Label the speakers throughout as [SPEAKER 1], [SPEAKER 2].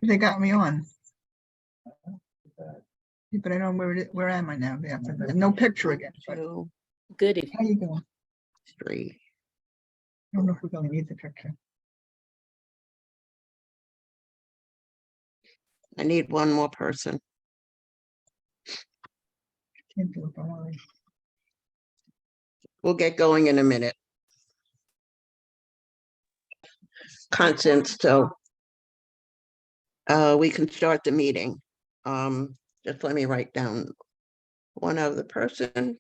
[SPEAKER 1] They got me on. Yeah, but I don't know where am I now? There's no picture again. But
[SPEAKER 2] Two. Good.
[SPEAKER 1] how you doing?
[SPEAKER 2] Three.
[SPEAKER 1] I don't know if we're gonna need the picture.
[SPEAKER 2] I need one more person.
[SPEAKER 1] Can't do it, don't worry.
[SPEAKER 2] We'll get going in a minute. Constance, so we can start the meeting. Just let me write down one other person.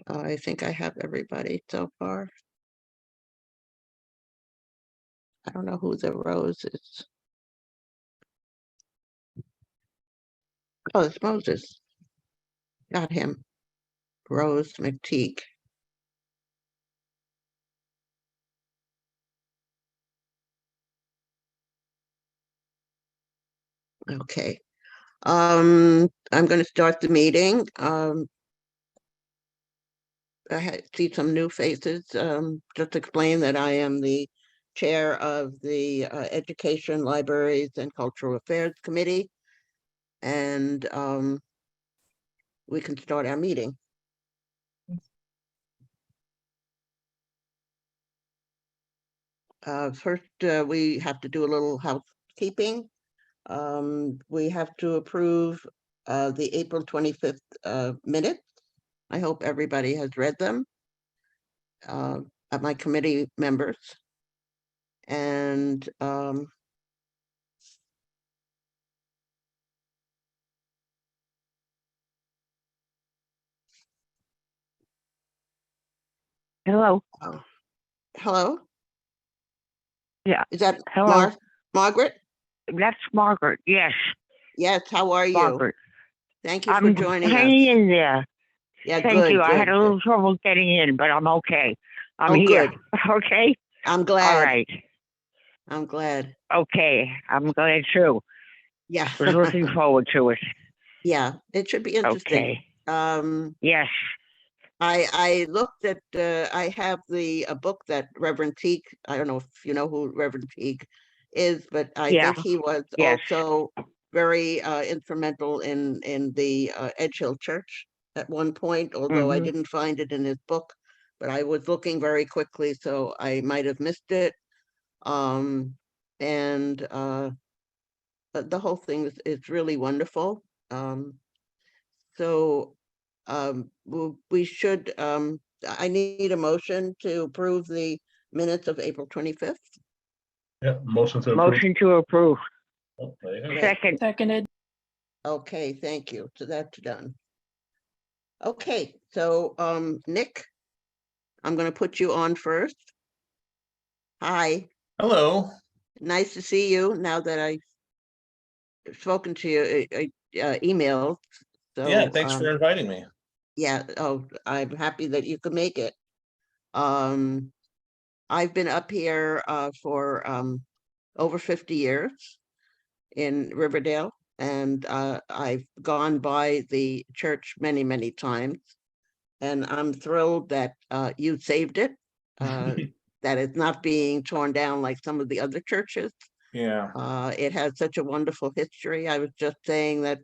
[SPEAKER 2] I think I have everybody so far. I don't know who the Rose is. Oh, it's Moses. Got him. Rose McTeague. Okay. I'm going to start the meeting. I see some new faces. Just explain that I am the chair of the Education, Libraries, and Cultural Affairs Committee. And we can start our meeting. First, we have to do a little housekeeping. We have to approve the April 25th minutes. I hope everybody has read them, my committee members. And
[SPEAKER 3] Hello.
[SPEAKER 2] hello?
[SPEAKER 3] Yeah.
[SPEAKER 2] Is that
[SPEAKER 3] Hello.
[SPEAKER 2] Margaret?
[SPEAKER 3] That's Margaret. Yes.
[SPEAKER 2] Yes, how are you?
[SPEAKER 3] Margaret.
[SPEAKER 2] Thank you for
[SPEAKER 3] I'm
[SPEAKER 2] joining
[SPEAKER 3] hanging
[SPEAKER 2] us.
[SPEAKER 3] in there.
[SPEAKER 2] Yeah,
[SPEAKER 3] Thank
[SPEAKER 2] good,
[SPEAKER 3] you. I had
[SPEAKER 2] good,
[SPEAKER 3] a little trouble getting in, but I'm okay. I'm
[SPEAKER 2] Oh,
[SPEAKER 3] here.
[SPEAKER 2] good.
[SPEAKER 3] Okay.
[SPEAKER 2] I'm glad.
[SPEAKER 3] All right.
[SPEAKER 2] I'm glad.
[SPEAKER 3] Okay. I'm glad too.
[SPEAKER 2] Yeah.
[SPEAKER 3] Was looking forward to it.
[SPEAKER 2] Yeah, it should be interesting.
[SPEAKER 3] Okay. Yes.
[SPEAKER 2] I looked at, I have a book that Reverend Teague, I don't know if you know who Reverend Teague is, but I
[SPEAKER 3] Yeah.
[SPEAKER 2] think he was
[SPEAKER 3] Yes.
[SPEAKER 2] also very instrumental in the Edge Hill Church at one point, although I
[SPEAKER 3] Mhm.
[SPEAKER 2] didn't find it in his book, but I was looking very quickly, so I might have missed it. And the whole thing is really wonderful. So we should, I need a motion to approve the minutes of April 25th.
[SPEAKER 4] Yeah, motion to approve.
[SPEAKER 3] Motion to approve.
[SPEAKER 4] Oh, there you go.
[SPEAKER 2] Great.
[SPEAKER 3] Second.
[SPEAKER 5] Seconded.
[SPEAKER 2] Okay, thank you. So that's done. Okay, so Nick, I'm going to put you on first. Hi,
[SPEAKER 4] Hello.
[SPEAKER 2] nice to see you now that I've spoken to you, emailed. So,
[SPEAKER 4] Yeah, thanks for inviting me.
[SPEAKER 2] yeah, oh, I'm happy that you could make it. I've been up here for over 50 years in Riverdale, and I've gone by the church many, many times. And I'm thrilled that you saved it, that it's not being torn down like some of the other churches.
[SPEAKER 4] Yeah.
[SPEAKER 2] It has such a wonderful history. I was just saying that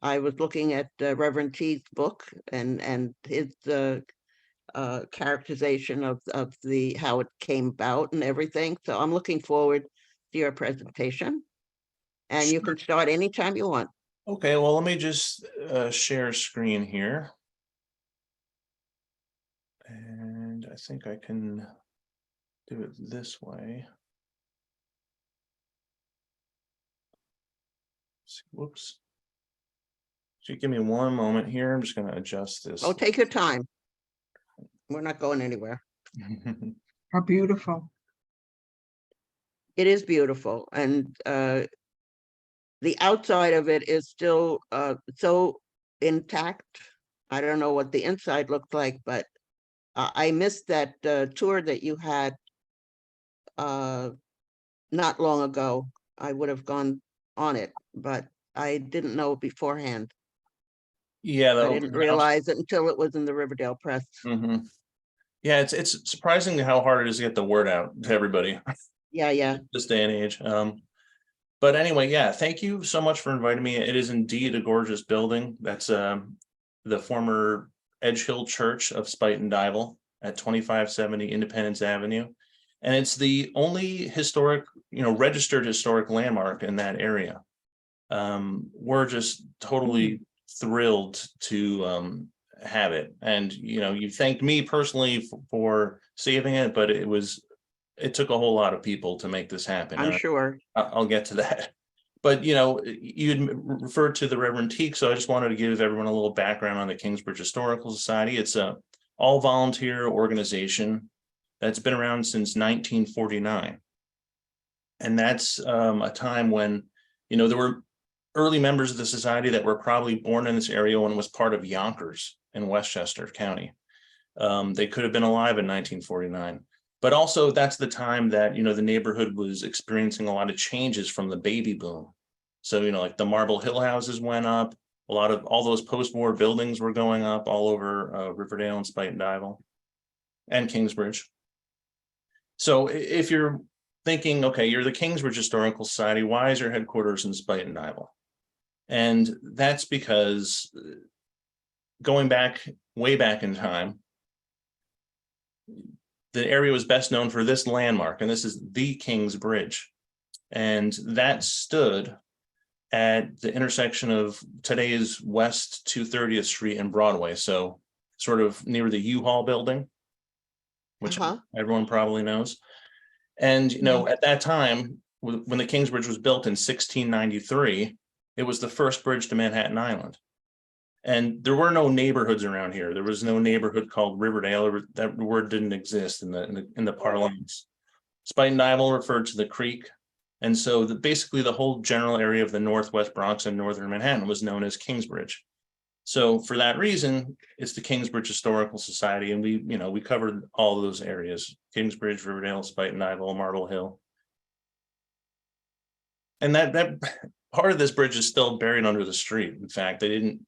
[SPEAKER 2] I was looking at Reverend T's book and his characterization of the how it came about and everything. So I'm looking forward to your presentation. And you can start anytime you want.
[SPEAKER 4] Okay, well, let me just share screen here. And I think I can do it this way. Whoops. So give me one moment here. I'm just going to adjust this.
[SPEAKER 2] Oh, take your time. We're not going anywhere.
[SPEAKER 1] How beautiful.
[SPEAKER 2] It is beautiful. And the outside of it is still so intact. I don't know what the inside looked like, but I missed that tour that you had not long ago. I would have gone on it, but I didn't know beforehand.
[SPEAKER 4] Yeah,
[SPEAKER 2] I didn't realize it until it was in the Riverdale Press.
[SPEAKER 4] Yeah, it's surprising how hard it is to get the word out to everybody
[SPEAKER 2] Yeah.
[SPEAKER 4] this day and age. But anyway, yeah, thank you so much for inviting me. It is indeed a gorgeous building. That's the former Edge Hill Church of Spuyten Duyvil at 2570 Independence Avenue. And it's the only historic, registered historic landmark in that area. We're just totally thrilled to have it. And, you thanked me personally for saving it, but it took a whole lot of people to make this happen.
[SPEAKER 2] I'm sure.
[SPEAKER 4] I'll get to that. But, you'd referred to the Reverend Teak, so I just wanted to give everyone a little background on the Kingsbridge Historical Society. It's a all volunteer organization that's been around since 1949. And that's a time when, there were early members of the society that were probably born in this area when it was part of Yonkers in Westchester County. They could have been alive in 1949. But also that's the time that, the neighborhood was experiencing a lot of changes from the baby boom. So, like the Marble Hill houses went up, all those post-war buildings were going up all over Riverdale and Spuyten Duyvil and Kingsbridge. So if you're thinking, okay, you're the Kingsbridge Historical Society, why is your headquarters in Spuyten Duyvil? And that's because going back, way back in time, the area was best known for this landmark, and this is the King's Bridge. And that stood at the intersection of today's West 230th Street and Broadway. So sort of near the U-Haul building, which everyone probably knows. And, at that time, when the King's Bridge was built in 1693, it was the first bridge to Manhattan Island. And there were no neighborhoods around here. There was no neighborhood called Riverdale. That word didn't exist in the parlance. Spuyten Duyvil referred to the creek. And so basically the whole general area of the Northwest Bronx and Northern Manhattan was known as Kingsbridge. So for that reason, it's the Kingsbridge Historical Society. And we covered all of those areas: Kingsbridge, Riverdale, Spuyten Duyvil, Marble Hill. And that part of this bridge is still buried under the street. In fact, they didn't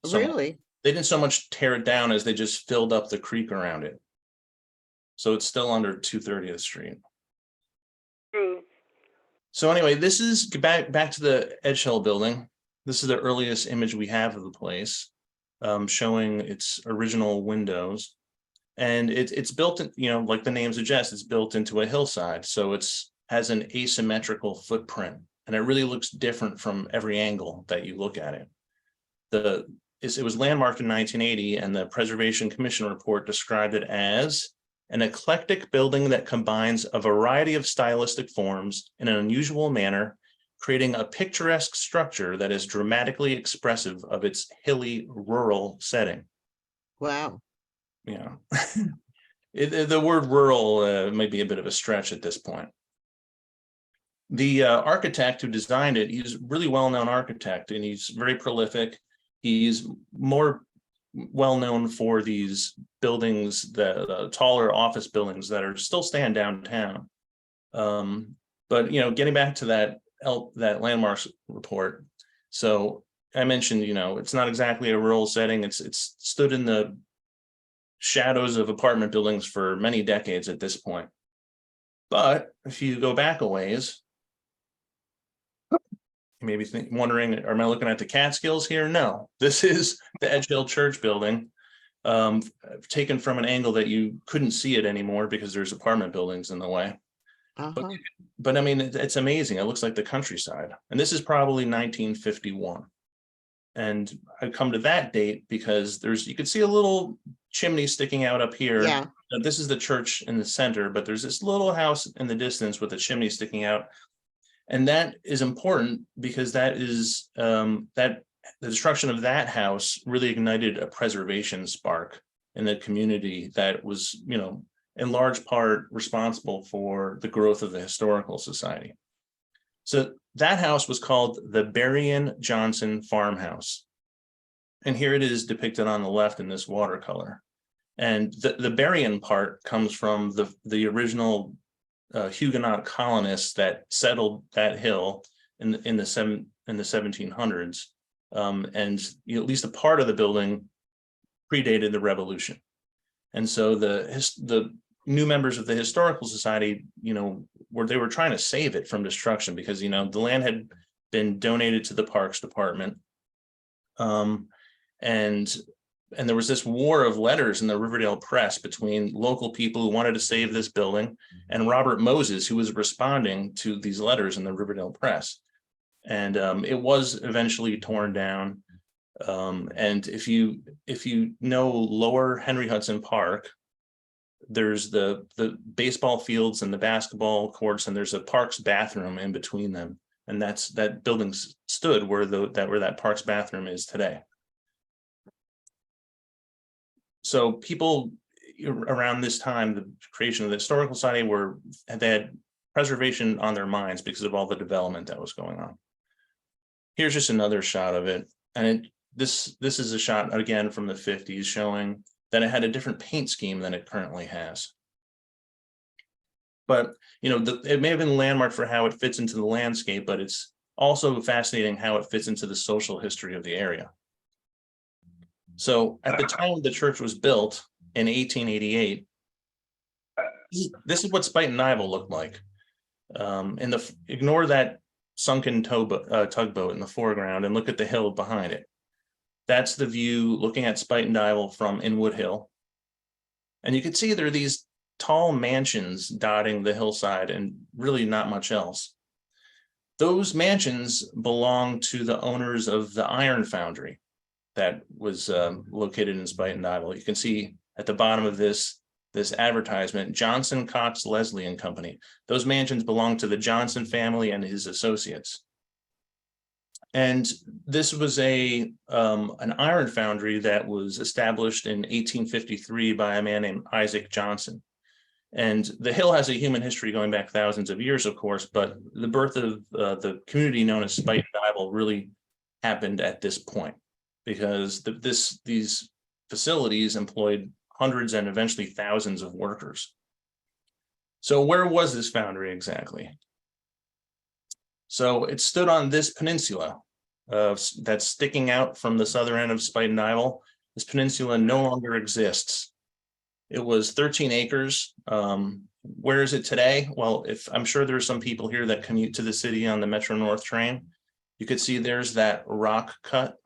[SPEAKER 4] so much tear it down as they just filled up the creek around it. So it's still under 230th Street. So anyway, this is back to the Edge Hill building. This is the earliest image we have of the place, showing its original windows. And it's built, like the name suggests, it's built into a hillside. So has an asymmetrical footprint. And it really looks different from every angle that you look at it. It was landmarked in 1980, and the Preservation Commission report described it as an eclectic building that combines a variety of stylistic forms in an unusual manner, creating a picturesque structure that is dramatically expressive of its hilly rural setting.
[SPEAKER 2] Wow.
[SPEAKER 4] The word rural might be a bit of a stretch at this point. The architect who designed it, he's a really well-known architect, and he's very prolific. He's more well-known for these buildings, the taller office buildings that are still stand downtown. But getting back to that landmarks report. So I mentioned, it's not exactly a rural setting. It's stood in the shadows of apartment buildings for many decades at this point. But if you go back a ways, maybe wondering, am I looking at the Catskills here? No, this is the Edge Hill Church building, taken from an angle that you couldn't see it anymore because there's apartment buildings in the way. But I mean, it's amazing. It looks like the countryside. And this is probably 1951. And I come to that date because you could see a little chimney sticking out up here.
[SPEAKER 2] Yeah.
[SPEAKER 4] Now, this is the church in the center, but there's this little house in the distance with a chimney sticking out. And that is important because that is the destruction of that house really ignited a preservation spark in the community that was, in large part responsible for the growth of the Historical Society. So that house was called the Berrien Johnson Farmhouse. And here it is depicted on the left in this watercolor. And the Berrien part comes from the original Huguenot colonists that settled that hill in the 1700s, and at least a part of the building predated the Revolution. And so the new members of the Historical Society, where they were trying to save it from destruction because, the land had been donated to the Parks Department. And there was this war of letters in the Riverdale press between local people who wanted to save this building and Robert Moses, who was responding to these letters in the Riverdale press. And it was eventually torn down. And if you know Lower Henry Hudson Park, there's the baseball fields and the basketball courts, and there's a Parks bathroom in between them. And that building stood where that Parks bathroom is today. So people around this time, the creation of the Historical Society, they had preservation on their minds because of all the development that was going on. Here's just another shot of it. And this is a shot again from the 50s showing that it had a different paint scheme than it currently has. But, it may have been a landmark for how it fits into the landscape, but it's also fascinating how it fits into the social history of the area. So at the time the church was built in 1888, this is what Spuyten Duyvil looked like. Ignore that sunken tugboat in the foreground and look at the hill behind it. That's the view looking at Spuyten Duyvil from Inwood Hill. And you can see there are these tall mansions dotting the hillside and really not much else. Those mansions belong to the owners of the iron foundry that was located in Spuyten Duyvil. You can see at the bottom of this advertisement, Johnson, Cox, Leslie and Company. Those mansions belong to the Johnson family and his associates. And this was an iron foundry that was established in 1853 by a man named Isaac Johnson. And the hill has a human history going back thousands of years, of course, but the birth of the community known as Spuyten Duyvil really happened at this point, because these facilities employed hundreds and eventually thousands of workers. So where was this foundry exactly? So it stood on this peninsula that's sticking out from the southern end of Spuyten Duyvil. This peninsula no longer exists. It was 13 acres. Where is it today? Well, I'm sure there's some people here that commute to the city on the Metro North train. You could see there's that rock cut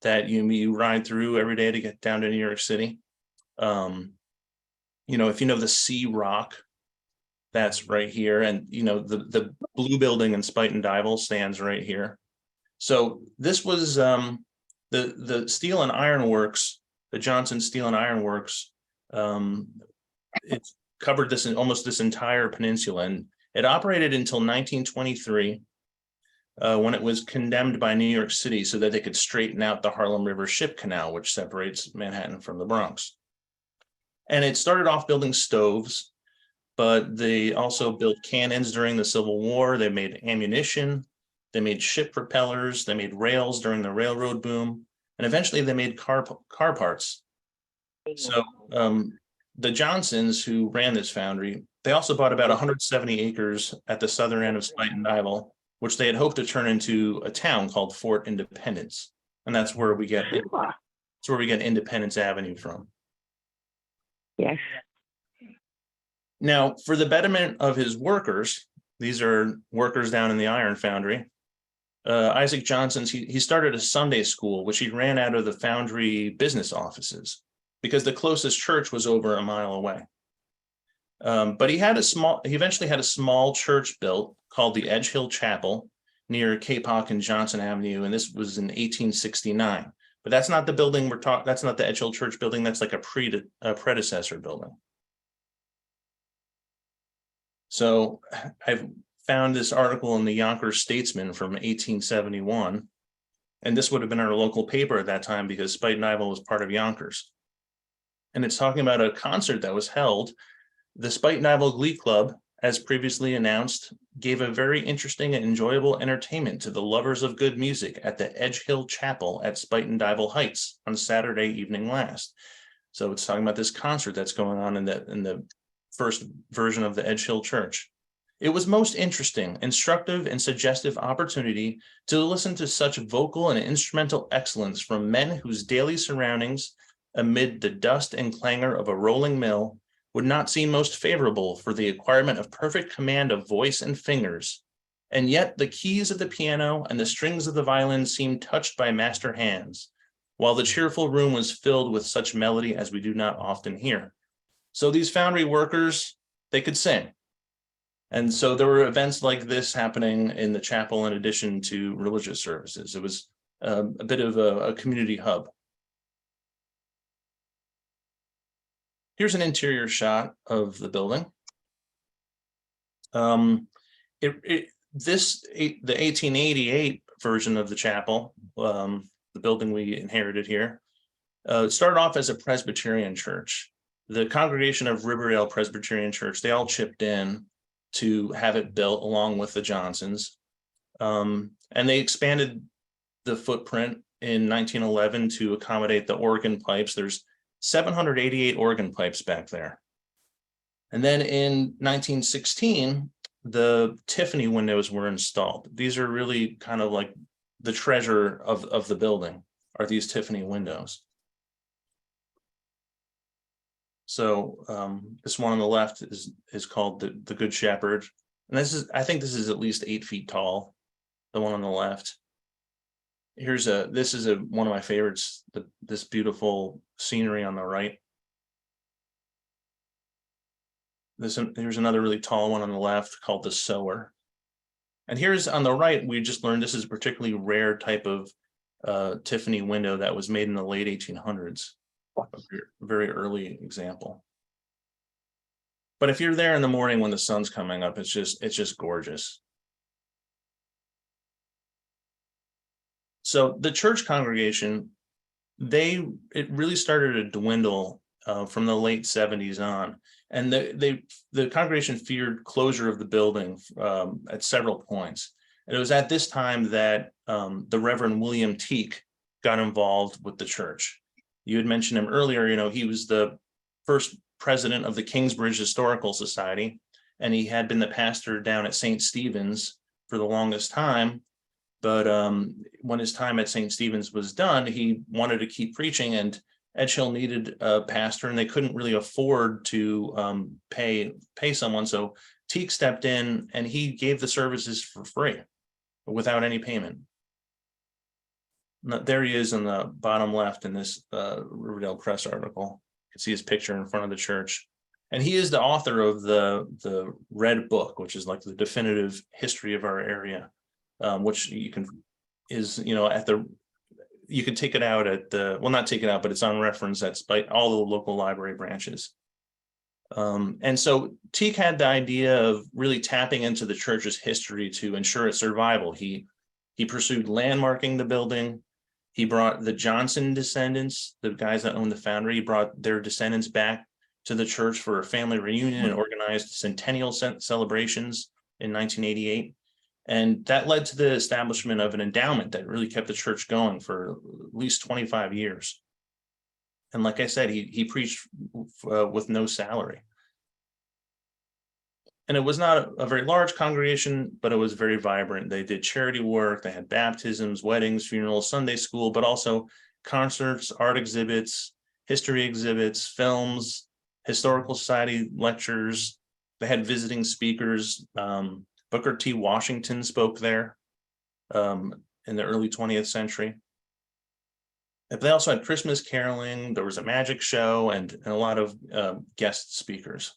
[SPEAKER 4] that you ride through every day to get down to New York City. If you know the Sea Rock, that's right here. And, the blue building in Spuyten Duyvil stands right here. So this was the steel and iron works, the Johnson Steel and Iron Works. It covered almost this entire peninsula, and it operated until 1923. When it was condemned by New York City so that they could straighten out the Harlem River Ship Canal, which separates Manhattan from the Bronx. And it started off building stoves, but they also built cannons during the Civil War. They made ammunition, they made ship propellers, they made rails during the railroad boom, and eventually they made car parts. So the Johnsons, who ran this foundry, they also bought about 170 acres at the southern end of Spuyten Duyvil, which they had hoped to turn into a town called Fort Independence. And that's where we get Independence Avenue from.
[SPEAKER 3] Yes.
[SPEAKER 4] Now, for the betterment of his workers, these are workers down in the iron foundry, Isaac Johnson, he started a Sunday school, which he ran out of the foundry business offices because the closest church was over a mile away. But he eventually had a small church built called the Edge Hill Chapel near Kapok and Johnson Avenue, and this was in 1869. But that's not the building that's not the Edge Hill Church building. That's like a predecessor building. So I've found this article in the Yonkers Statesman from 1871, and this would have been our local paper at that time because Spuyten Duyvil was part of Yonkers. And it's talking about a concert that was held. The Spuyten Duyvil Glee Club, as previously announced, gave a very interesting and enjoyable entertainment to the lovers of good music at the Edge Hill Chapel at Spuyten Duyvil Heights on Saturday evening last. So it's talking about this concert that's going on in the first version of the Edge Hill Church. It was most interesting, instructive, and suggestive opportunity to listen to such vocal and instrumental excellence from men whose daily surroundings, amid the dust and clangor of a rolling mill, would not seem most favorable for the acquirement of perfect command of voice and fingers. And yet the keys of the piano and the strings of the violin seemed touched by master hands, while the cheerful room was filled with such melody as we do not often hear. So these foundry workers, they could sing. And so there were events like this happening in the chapel in addition to religious services. It was a bit of a community hub. Here's an interior shot of the building. The 1888 version of the chapel, the building we inherited here, started off as a Presbyterian church. The congregation of Riverdale Presbyterian Church, they all chipped in to have it built along with the Johnsons. And they expanded the footprint in 1911 to accommodate the organ pipes. There's 788 organ pipes back there. And then in 1916, the Tiffany windows were installed. These are really kind of like the treasure of the building, are these Tiffany windows. So this one on the left is called the Good Shepherd. And I think this is at least 8 feet tall, the one on the left. This is one of my favorites, this beautiful scenery on the right. Here's another really tall one on the left called the Sower. And here's on the right, we just learned this is a particularly rare type of Tiffany window that was made in the late 1800s. A very early example. But if you're there in the morning when the sun's coming up, it's just gorgeous. So the church congregation, it really started to dwindle from the late 70s on. And the congregation feared closure of the building at several points. And it was at this time that the Reverend William Teague got involved with the church. You had mentioned him earlier, he was the first president of the Kingsbridge Historical Society, and he had been the pastor down at St. Stephen's for the longest time. But when his time at St. Stephen's was done, he wanted to keep preaching, and Edge Hill needed a pastor, and they couldn't really afford to pay someone. So Teague stepped in, and he gave the services for free, without any payment. There he is in the bottom left in this Riverdale Press article. You can see his picture in front of the church. And he is the author of the Red Book, which is like the definitive history of our area, which you can take it out at not take it out, but it's on reference by all the local library branches. And so Teague had the idea of really tapping into the church's history to ensure its survival. He pursued landmarking the building. He brought the Johnson descendants, the guys that owned the foundry, he brought their descendants back to the church for a family reunion and organized centennial celebrations in 1988. And that led to the establishment of an endowment that really kept the church going for at least 25 years. And like I said, he preached with no salary. And it was not a very large congregation, but it was very vibrant. They did charity work. They had baptisms, weddings, funerals, Sunday school, but also concerts, art exhibits, history exhibits, films, historical society lectures. They had visiting speakers. Booker T. Washington spoke there in the early 20th century. They also had Christmas caroling. There was a magic show and a lot of guest speakers.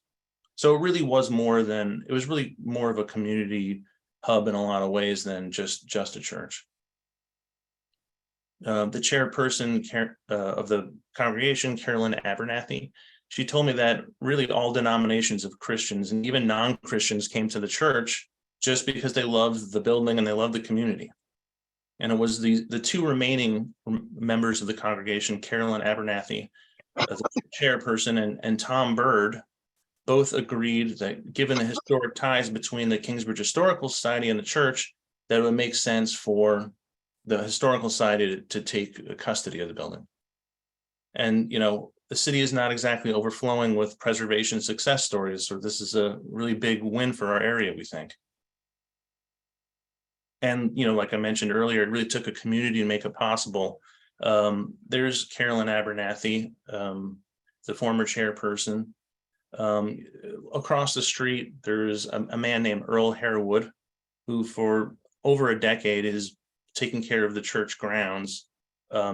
[SPEAKER 4] So it really was more of a community hub in a lot of ways than just a church. The chairperson of the congregation, Carolyn Abernathy, she told me that really all denominations of Christians and even non-Christians came to the church just because they loved the building and they loved the community. And it was the two remaining members of the congregation, Carolyn Abernathy, the chairperson, and Tom Bird, both agreed that given the historic ties between the Kingsbridge Historical Society and the church, that it would make sense for the Historical Society to take custody of the building. And, the city is not exactly overflowing with preservation success stories, so this is a really big win for our area, we think. And, like I mentioned earlier, it really took a community to make it possible. There's Carolyn Abernathy, the former chairperson. Across the street, there's a man named Earl Harewood, who for over a decade is taking care of the church grounds,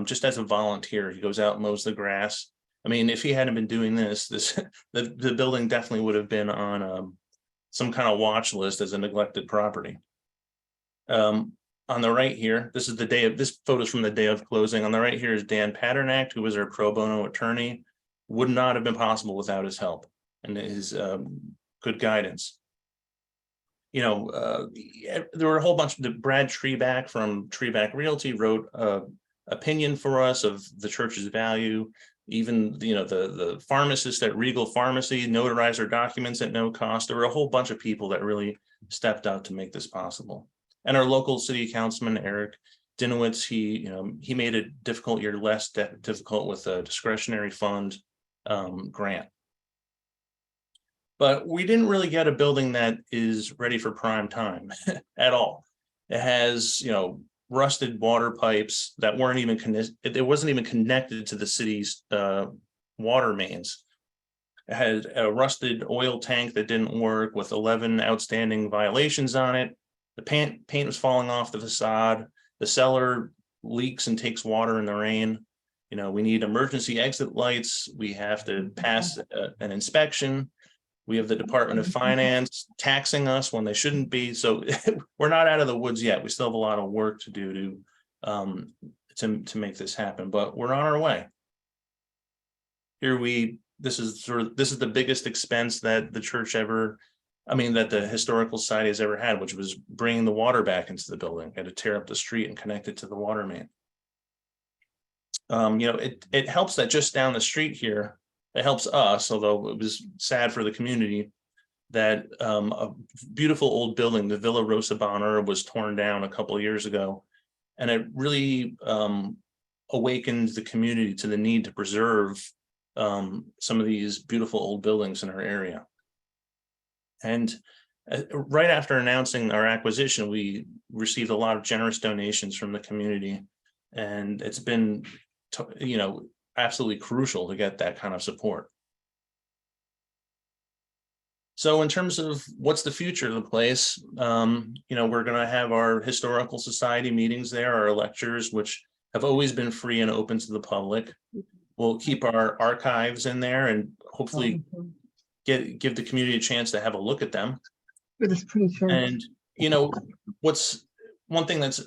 [SPEAKER 4] just as a volunteer. He goes out and mows the grass. I mean, if he hadn't been doing this, the building definitely would have been on some kind of watch list as a neglected property. On the right here, this photo's from the day of closing. On the right here is Dan Paternack, who was our pro bono attorney. Would not have been possible without his help and his good guidance. You know, there were a whole bunch of Brad Treeback from Treeback Realty wrote opinion for us of the church's value. Even, you know, the pharmacist at Regal Pharmacy notarized our documents at no cost. There were a whole bunch of people that really stepped up to make this possible. And our local city councilman, Eric Dinowitz, he made a difficult year less difficult with a discretionary fund grant. But we didn't really get a building that is ready for prime time at all. It has, you know, rusted water pipes that weren't even it wasn't even connected to the city's water mains. It had a rusted oil tank that didn't work with 11 outstanding violations on it. The paint was falling off the facade. The cellar leaks and takes water in the rain. You know, we need emergency exit lights. We have to pass an inspection. We have the Department of Finance taxing us when they shouldn't be. So we're not out of the woods yet. We still have a lot of work to do to make this happen, but we're on our way. Here this is the biggest expense that the church that the Historical Society has ever had, which was bringing the water back into the building. Had to tear up the street and connect it to the water main. You know, it helps that just down the street here, it helps us, although it was sad for the community, that a beautiful old building, the Villa Rosa Bonheur, was torn down a couple of years ago. And it really awakened the community to the need to preserve some of these beautiful old buildings in our area. And right after announcing our acquisition, we received a lot of generous donations from the community. And it's been, you know, absolutely crucial to get that kind of support. So in terms of what's the future of the place, you know, we're going to have our Historical Society meetings there, our lectures, which have always been free and open to the public. We'll keep our archives in there and hopefully give the community a chance to have a look at them.
[SPEAKER 1] With this pretty church.
[SPEAKER 4] And, you know, what's one thing that's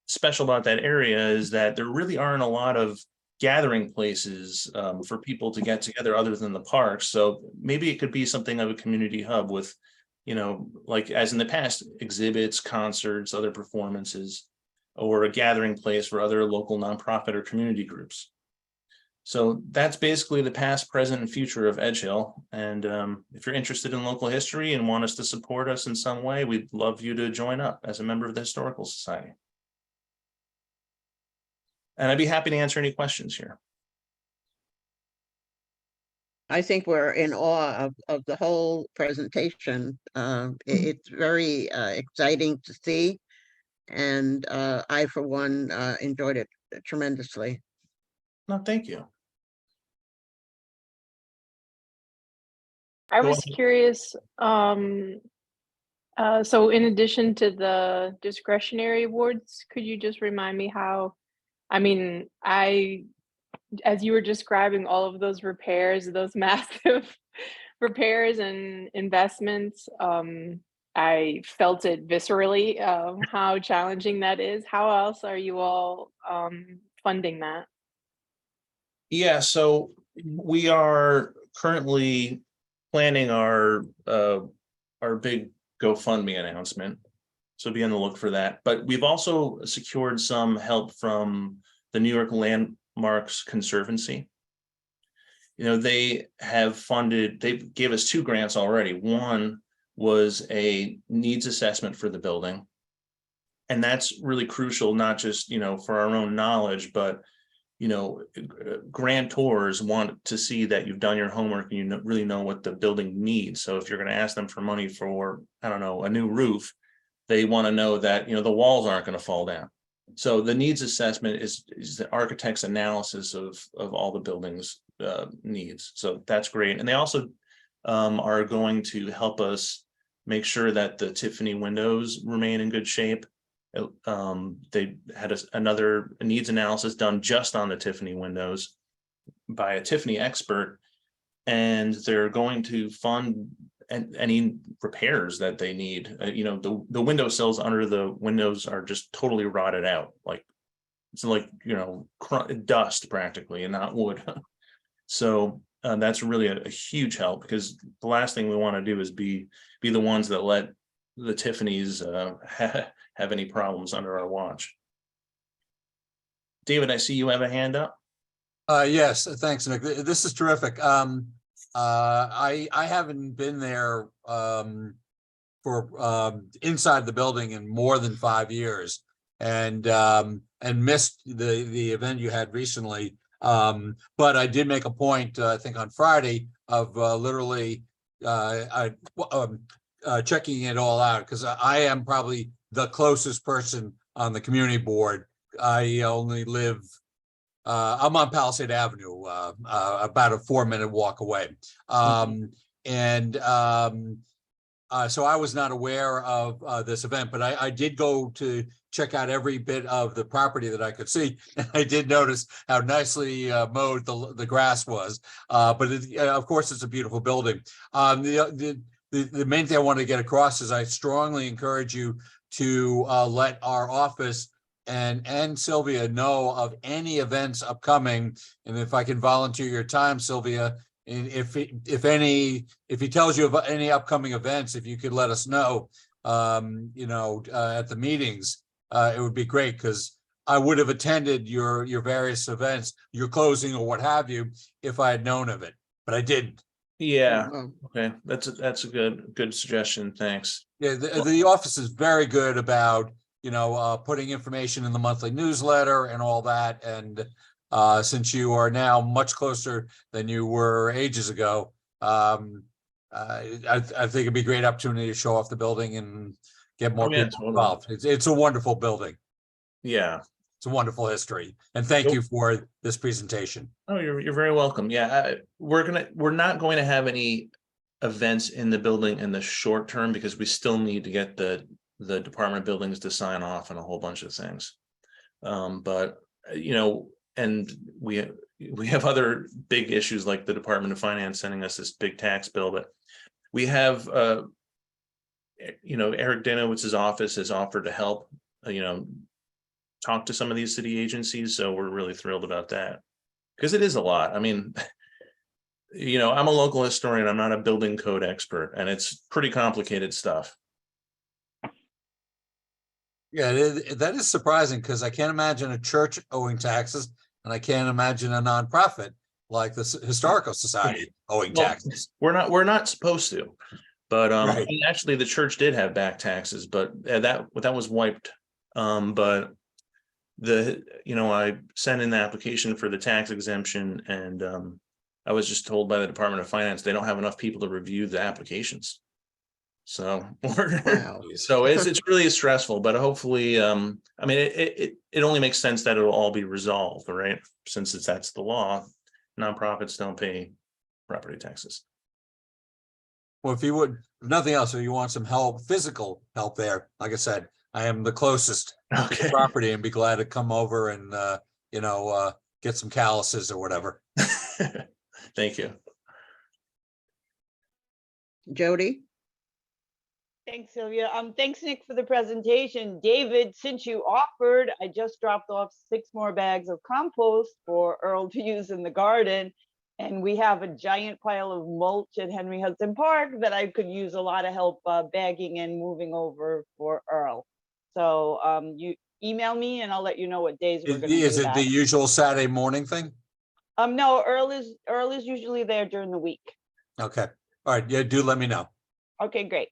[SPEAKER 4] special about that area is that there really aren't a lot of gathering places for people to get together other than the parks. So maybe it could be something of a community hub with, you know, like as in the past, exhibits, concerts, other performances, or a gathering place for other local nonprofit or community groups. So that's basically the past, present, and future of Edge Hill. And if you're interested in local history and want us to support us in some way, we'd love you to join up as a member of the Historical Society. And I'd be happy to answer any questions here.
[SPEAKER 2] I think we're in awe of the whole presentation. It's very exciting to see. And I, for one, enjoyed it tremendously.
[SPEAKER 4] No, thank you.
[SPEAKER 5] I
[SPEAKER 4] Go
[SPEAKER 5] was
[SPEAKER 4] ahead.
[SPEAKER 5] curious, so in addition to the discretionary awards, could you just remind me how, I mean, as you were describing all of those repairs, those massive repairs and investments, I felt it viscerally, how challenging that is. How else are you all funding that?
[SPEAKER 4] Yeah, so we are currently planning our big GoFundMe announcement. So be on the look for that. But we've also secured some help from the New York Landmarks Conservancy. You know, they gave us 2 grants already. One was a needs assessment for the building. And that's really crucial, not just, you know, for our own knowledge, but, you know, grantors want to see that you've done your homework and you really know what the building needs. So if you're going to ask them for money for, I don't know, a new roof, they want to know that, you know, the walls aren't going to fall down. So the needs assessment is the architect's analysis of all the building's needs. So that's great. And they also are going to help us make sure that the Tiffany windows remain in good shape. They had another needs analysis done just on the Tiffany windows by a Tiffany expert, and they're going to fund any repairs that they need. You know, the window sills under the windows are just totally rotted out, like it's like, you know, dust practically, and not wood. So that's really a huge help, because the last thing we want to do is be the ones that let the Tiffany's have any problems under our watch. David, I see you have a hand up.
[SPEAKER 6] Yes, thanks, Nick. This is terrific. I haven't been there for inside the building in more than 5 years, and missed the event you had recently. But I did make a point, I think on Friday, of literally checking it all out, because I am probably the closest person on the community board. I only live, I'm on Palisade Avenue, about a 4-minute walk away. So I was not aware of this event, but I did go to check out every bit of the property that I could see. And I did notice how nicely mowed the grass was. But of course, it's a beautiful building. The main thing I want to get across is I strongly encourage you to let our office and Sylvia know of any events upcoming. And if I can volunteer your time, Sylvia, and if he tells you of any upcoming events, if you could let us know, at the meetings, it would be great, because I would have attended your various events, your closing or what have you, if I had known of it, but I didn't.
[SPEAKER 4] Yeah. Okay. That's a good suggestion. Thanks.
[SPEAKER 6] Yeah, the office is very good about, putting information in the monthly newsletter and all that. And since you are now much closer than you were ages ago, I think it'd be a great opportunity to show off the building and get more people
[SPEAKER 4] Totally
[SPEAKER 6] involved. It's a wonderful building.
[SPEAKER 4] Yeah.
[SPEAKER 6] It's a wonderful history. And thank you for this presentation.
[SPEAKER 4] Oh, you're very welcome. Yeah, we're not going to have any events in the building in the short term, because we still need to get the department buildings to sign off and a whole bunch of things. But and we have other big issues, like the Department of Finance sending us this big tax bill. But we have Eric Dinowitz's office has offered to help talk to some of these city agencies, so we're really thrilled about that, because it is a lot. I mean, I'm a local historian, I'm not a building code expert, and it's pretty complicated stuff.
[SPEAKER 6] Yeah, that is surprising, because I can't imagine a church owing taxes, and I can't imagine a nonprofit like the Historical Society owing taxes.
[SPEAKER 4] We're not supposed to, but
[SPEAKER 6] Right.
[SPEAKER 4] and actually the church did have back taxes, but that was wiped. But I sent in the application for the tax exemption, and I was just told by the Department of Finance they don't have enough people to review the applications. So
[SPEAKER 2] Wow.
[SPEAKER 4] so it's really stressful, but hopefully, it only makes sense that it'll all be resolved, right? Since that's the law, nonprofits don't pay property taxes.
[SPEAKER 6] Well, if you would, if nothing else, if you want some help, physical help there, like I said, I am the closest to the
[SPEAKER 4] Okay.
[SPEAKER 6] property and be glad to come over and, get some calluses or whatever.
[SPEAKER 4] Thank you.
[SPEAKER 2] Jody?
[SPEAKER 7] Thanks, Sylvia. Thanks, Nick, for the presentation. David, since you offered, I just dropped off 6 more bags of compost for Earl to use in the garden. And we have a giant pile of mulch at Henry Hudson Park that I could use a lot of help bagging and moving over for Earl. So you email me and I'll let you know what days we're going to do
[SPEAKER 6] Is it
[SPEAKER 7] that.
[SPEAKER 6] the usual Saturday morning thing?
[SPEAKER 7] No, Earl is usually there during the week.
[SPEAKER 6] Okay. All right. Yeah, do let me know.
[SPEAKER 7] Okay, great.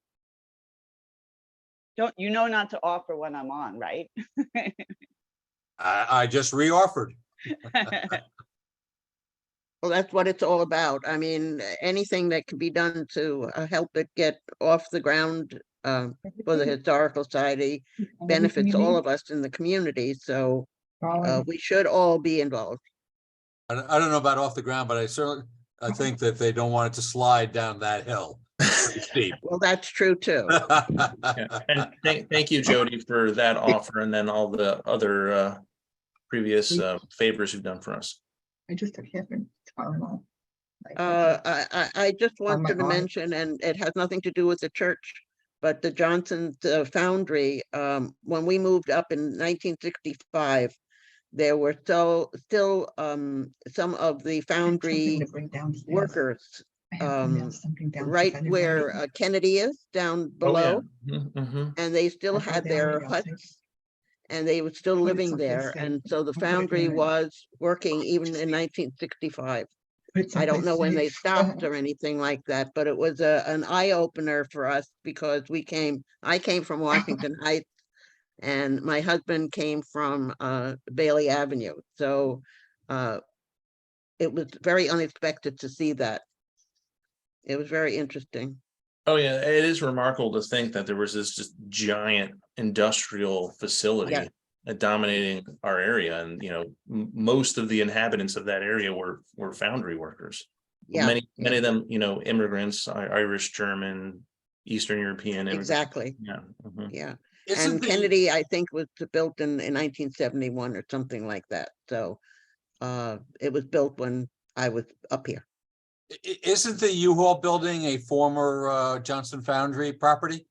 [SPEAKER 7] Don't you know not to offer when I'm on, right?
[SPEAKER 6] I just reoffered.
[SPEAKER 2] Well, that's what it's all about. I mean, anything that can be done to help it get off the ground for the Historical Society benefits all of us in the community. So we should all be involved.
[SPEAKER 6] I don't know about off the ground, but I certainly, I think that they don't want it to slide down that hill. It's steep.
[SPEAKER 2] Well, that's true too.
[SPEAKER 4] Yeah. And thank you, Jody, for that offer and then all the other previous favors you've done for us.
[SPEAKER 1] I just took half a Tylenol.
[SPEAKER 2] I just
[SPEAKER 1] my
[SPEAKER 2] wanted to
[SPEAKER 1] God.
[SPEAKER 2] mention, and it has nothing to do with the church, but the Johnson Foundry, when we moved up in 1965, there were still some of the foundry workers right where Kennedy is down below, and they still
[SPEAKER 1] I've heard
[SPEAKER 2] had
[SPEAKER 1] they
[SPEAKER 2] their
[SPEAKER 1] already got
[SPEAKER 2] huts, and they were still
[SPEAKER 1] Put it
[SPEAKER 2] living
[SPEAKER 1] someplace
[SPEAKER 2] there,
[SPEAKER 1] safe.
[SPEAKER 2] and so the
[SPEAKER 1] Don't put it
[SPEAKER 2] foundry
[SPEAKER 1] here.
[SPEAKER 2] was working even in 1965. I don't know when they stopped or anything like that, but it was an eye opener for us because I came from Washington Heights and my husband came from Bailey Avenue. So it was very unexpected to see that. It was very interesting.
[SPEAKER 4] Oh yeah, it is remarkable to think that there was this just giant industrial facility
[SPEAKER 2] Yeah.
[SPEAKER 4] dominating our area, and most of the inhabitants of that area were foundry workers.
[SPEAKER 2] Yeah,
[SPEAKER 4] Many of them, immigrants, Irish, German, Eastern European. immigrants.
[SPEAKER 2] exactly.
[SPEAKER 4] Yeah. Mhm.
[SPEAKER 2] Yeah.
[SPEAKER 6] Isn't
[SPEAKER 2] And
[SPEAKER 6] the-
[SPEAKER 2] Kennedy, I think, was built in 1971 or something like that. So it was built when I was up here.
[SPEAKER 6] Isn't the U-Haul building a former Johnson Foundry property?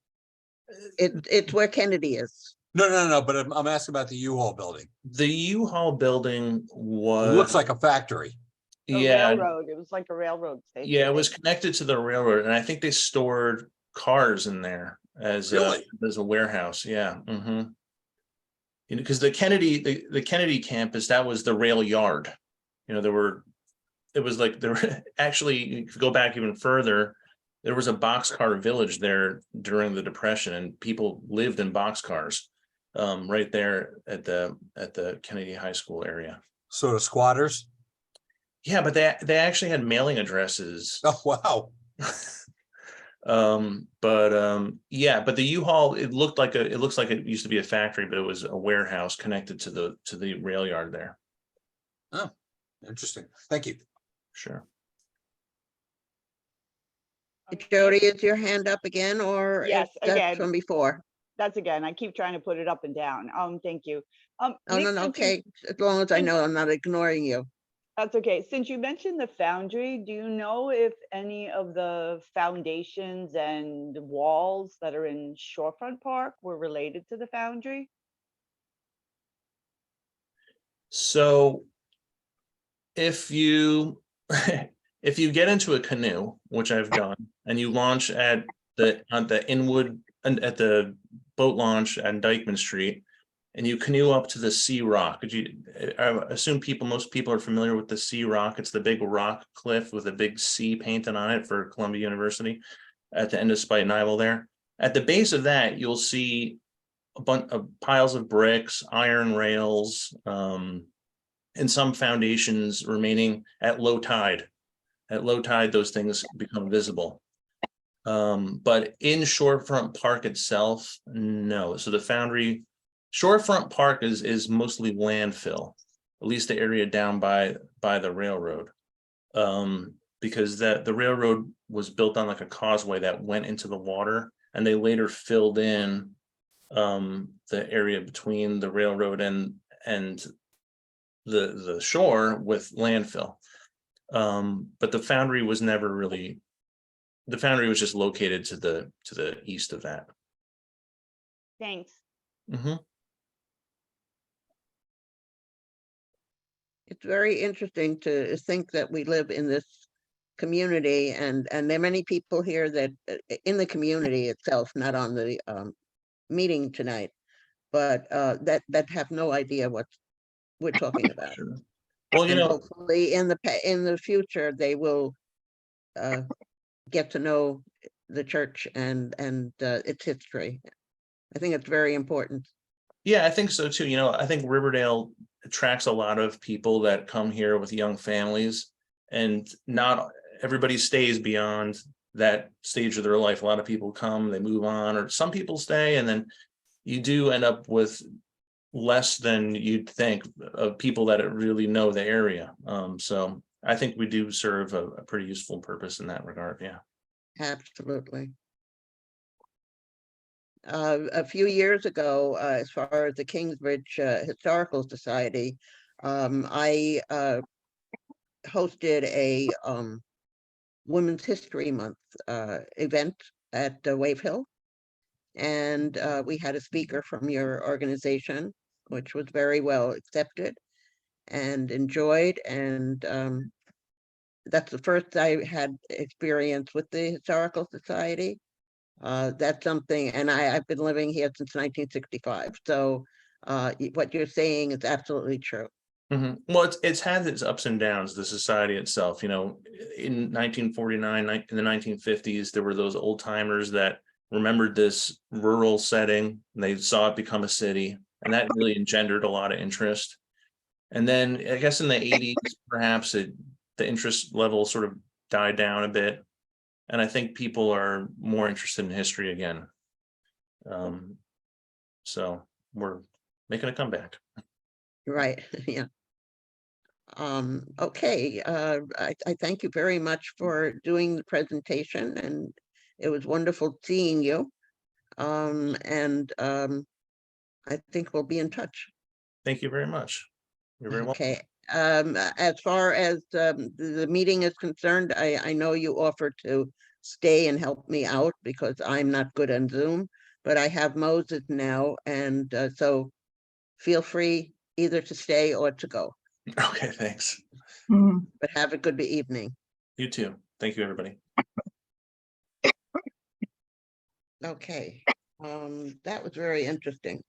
[SPEAKER 2] It's where Kennedy is.
[SPEAKER 6] No, but I'm asking about the U-Haul building.
[SPEAKER 4] The U-Haul building
[SPEAKER 6] It
[SPEAKER 4] was.
[SPEAKER 6] looks like a factory.
[SPEAKER 7] A
[SPEAKER 4] Yeah,
[SPEAKER 7] railroad, it was like a railroad station.
[SPEAKER 4] yeah, it was connected to the railroad, and I think they stored cars in there as
[SPEAKER 6] Really?
[SPEAKER 4] as a warehouse. Yeah. Because the Kennedy campus, that was the rail yard. It was like there were actually, if you go back even further, there was a boxcar village there during the Depression, and people lived in boxcars right there at the Kennedy High School area.
[SPEAKER 6] Sort of squatters.
[SPEAKER 4] Yeah, but they actually had mailing addresses.
[SPEAKER 6] Oh, wow.
[SPEAKER 4] But the U-Haul, it looks like it used to be a factory, but it was a warehouse connected to the rail yard there.
[SPEAKER 6] Oh, interesting. Thank you.
[SPEAKER 4] Sure.
[SPEAKER 2] Jody, is your hand up again, or
[SPEAKER 7] Yes,
[SPEAKER 2] is that
[SPEAKER 7] again.
[SPEAKER 2] from before?
[SPEAKER 7] That's again, I keep trying to put it up and down. Thank you.
[SPEAKER 2] Oh,
[SPEAKER 7] Nick,
[SPEAKER 2] no,
[SPEAKER 7] since you-
[SPEAKER 2] okay, as long as I know I'm not ignoring you.
[SPEAKER 7] That's okay. Since you mentioned the foundry, do you know if any of the foundations and walls that are in Shorefront Park were related to the foundry?
[SPEAKER 4] So if you if you get into a canoe, which I've done, and you launch at the Inwood and at the boat launch on Dykeman Street, and you canoe up to the Sea Rock, I assume most people are familiar with the Sea Rock. It's the big rock cliff with a big C painted on it for Columbia University at the end of Spite Nibel there. At the base of that, you'll see a bunch of piles of bricks, iron rails, and some foundations remaining at low tide. At low tide, those things become visible. But in Shorefront Park itself, no. So the foundry, Shorefront Park is mostly landfill, at least the area down by the railroad. Because the railroad was built on like a causeway that went into the water, and they later filled in the area between the railroad and the shore with landfill. But the foundry was never really, the foundry was just located to the east of that.
[SPEAKER 7] Thanks.
[SPEAKER 2] It's very interesting to think that we live in this community, and there are many people here that in the community itself, not on the meeting tonight, but that have no idea what we're talking about.
[SPEAKER 4] Sure. Well,
[SPEAKER 2] And hopefully in the future, they will get to know the church and its history. I think it's very important.
[SPEAKER 4] yeah, I think so too. I think Riverdale attracts a lot of people that come here with young families, and not everybody stays beyond that stage of their life. A lot of people come, they move on, or some people stay, and then you do end up with less than you'd think of people that really know the area. So I think we do serve a pretty useful purpose in that regard. Yeah.
[SPEAKER 2] Absolutely. A few years ago, as far as the Kingsbridge Historical Society, I hosted a Women's History Month event at Wave Hill. And we had a speaker from your organization, which was very well accepted and enjoyed. And that's the first I had experience with the Historical Society. That's something, and I've been living here since 1965. So what you're saying is absolutely true.
[SPEAKER 4] Well, it's had its ups and downs, the society itself. You know, in 1949, in the 1950s, there were those old timers that remembered this rural setting. And they saw it become a city, and that really engendered a lot of interest. And then I guess in the 80s, perhaps the interest level sort of died down a bit. And I think people are more interested in history again. So we're making a comeback.
[SPEAKER 2] Right, yeah. Okay, I thank you very much for doing the presentation, and it was wonderful seeing you. I think we'll be in touch.
[SPEAKER 4] Thank you very much. You're very welcome.
[SPEAKER 2] Okay, as far as the meeting is concerned, I know you offered to stay and help me out because I'm not good on Zoom, but I have Moses now, and so feel free either to stay or to go,
[SPEAKER 4] Okay, thanks.
[SPEAKER 1] Mhm.
[SPEAKER 2] but have a good evening.
[SPEAKER 4] You too. Thank you, everybody.
[SPEAKER 2] Okay, that was very interesting.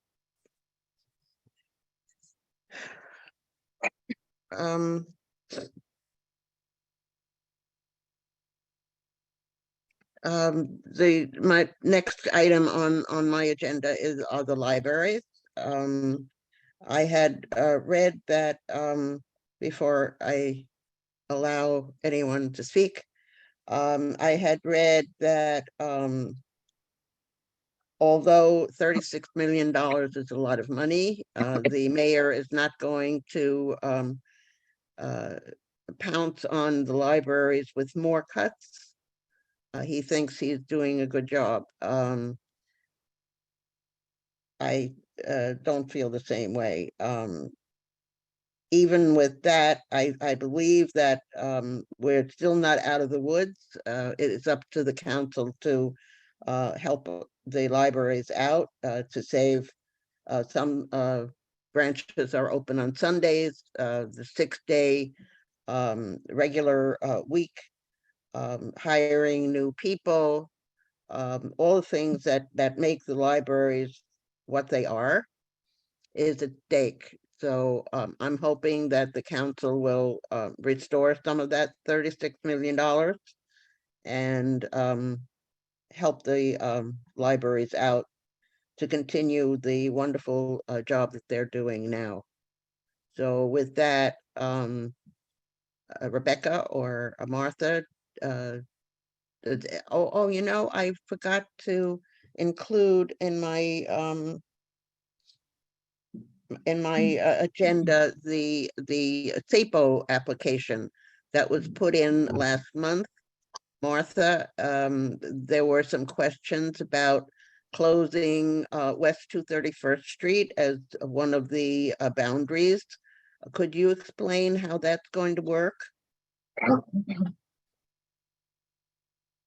[SPEAKER 2] My next item on my agenda are the libraries. I had read that before I allow anyone to speak, I had read that although $36 million is a lot of money, the mayor is not going to pounce on the libraries with more cuts. He thinks he's doing a good job. I don't feel the same way. Even with that, I believe that we're still not out of the woods. It is up to the council to help the libraries out to save some branches are open on Sundays, the 6-day regular week, hiring new people, all the things that make the libraries what they are is at stake. So I'm hoping that the council will restore some of that $36 million and help the libraries out to continue the wonderful job that they're doing now. So with that, Rebecca or Martha, you know, I forgot to include in my agenda the SAPO application that was put in last month. Martha, there were some questions about closing West 231st Street as one of the boundaries. Could you explain how that's going to work?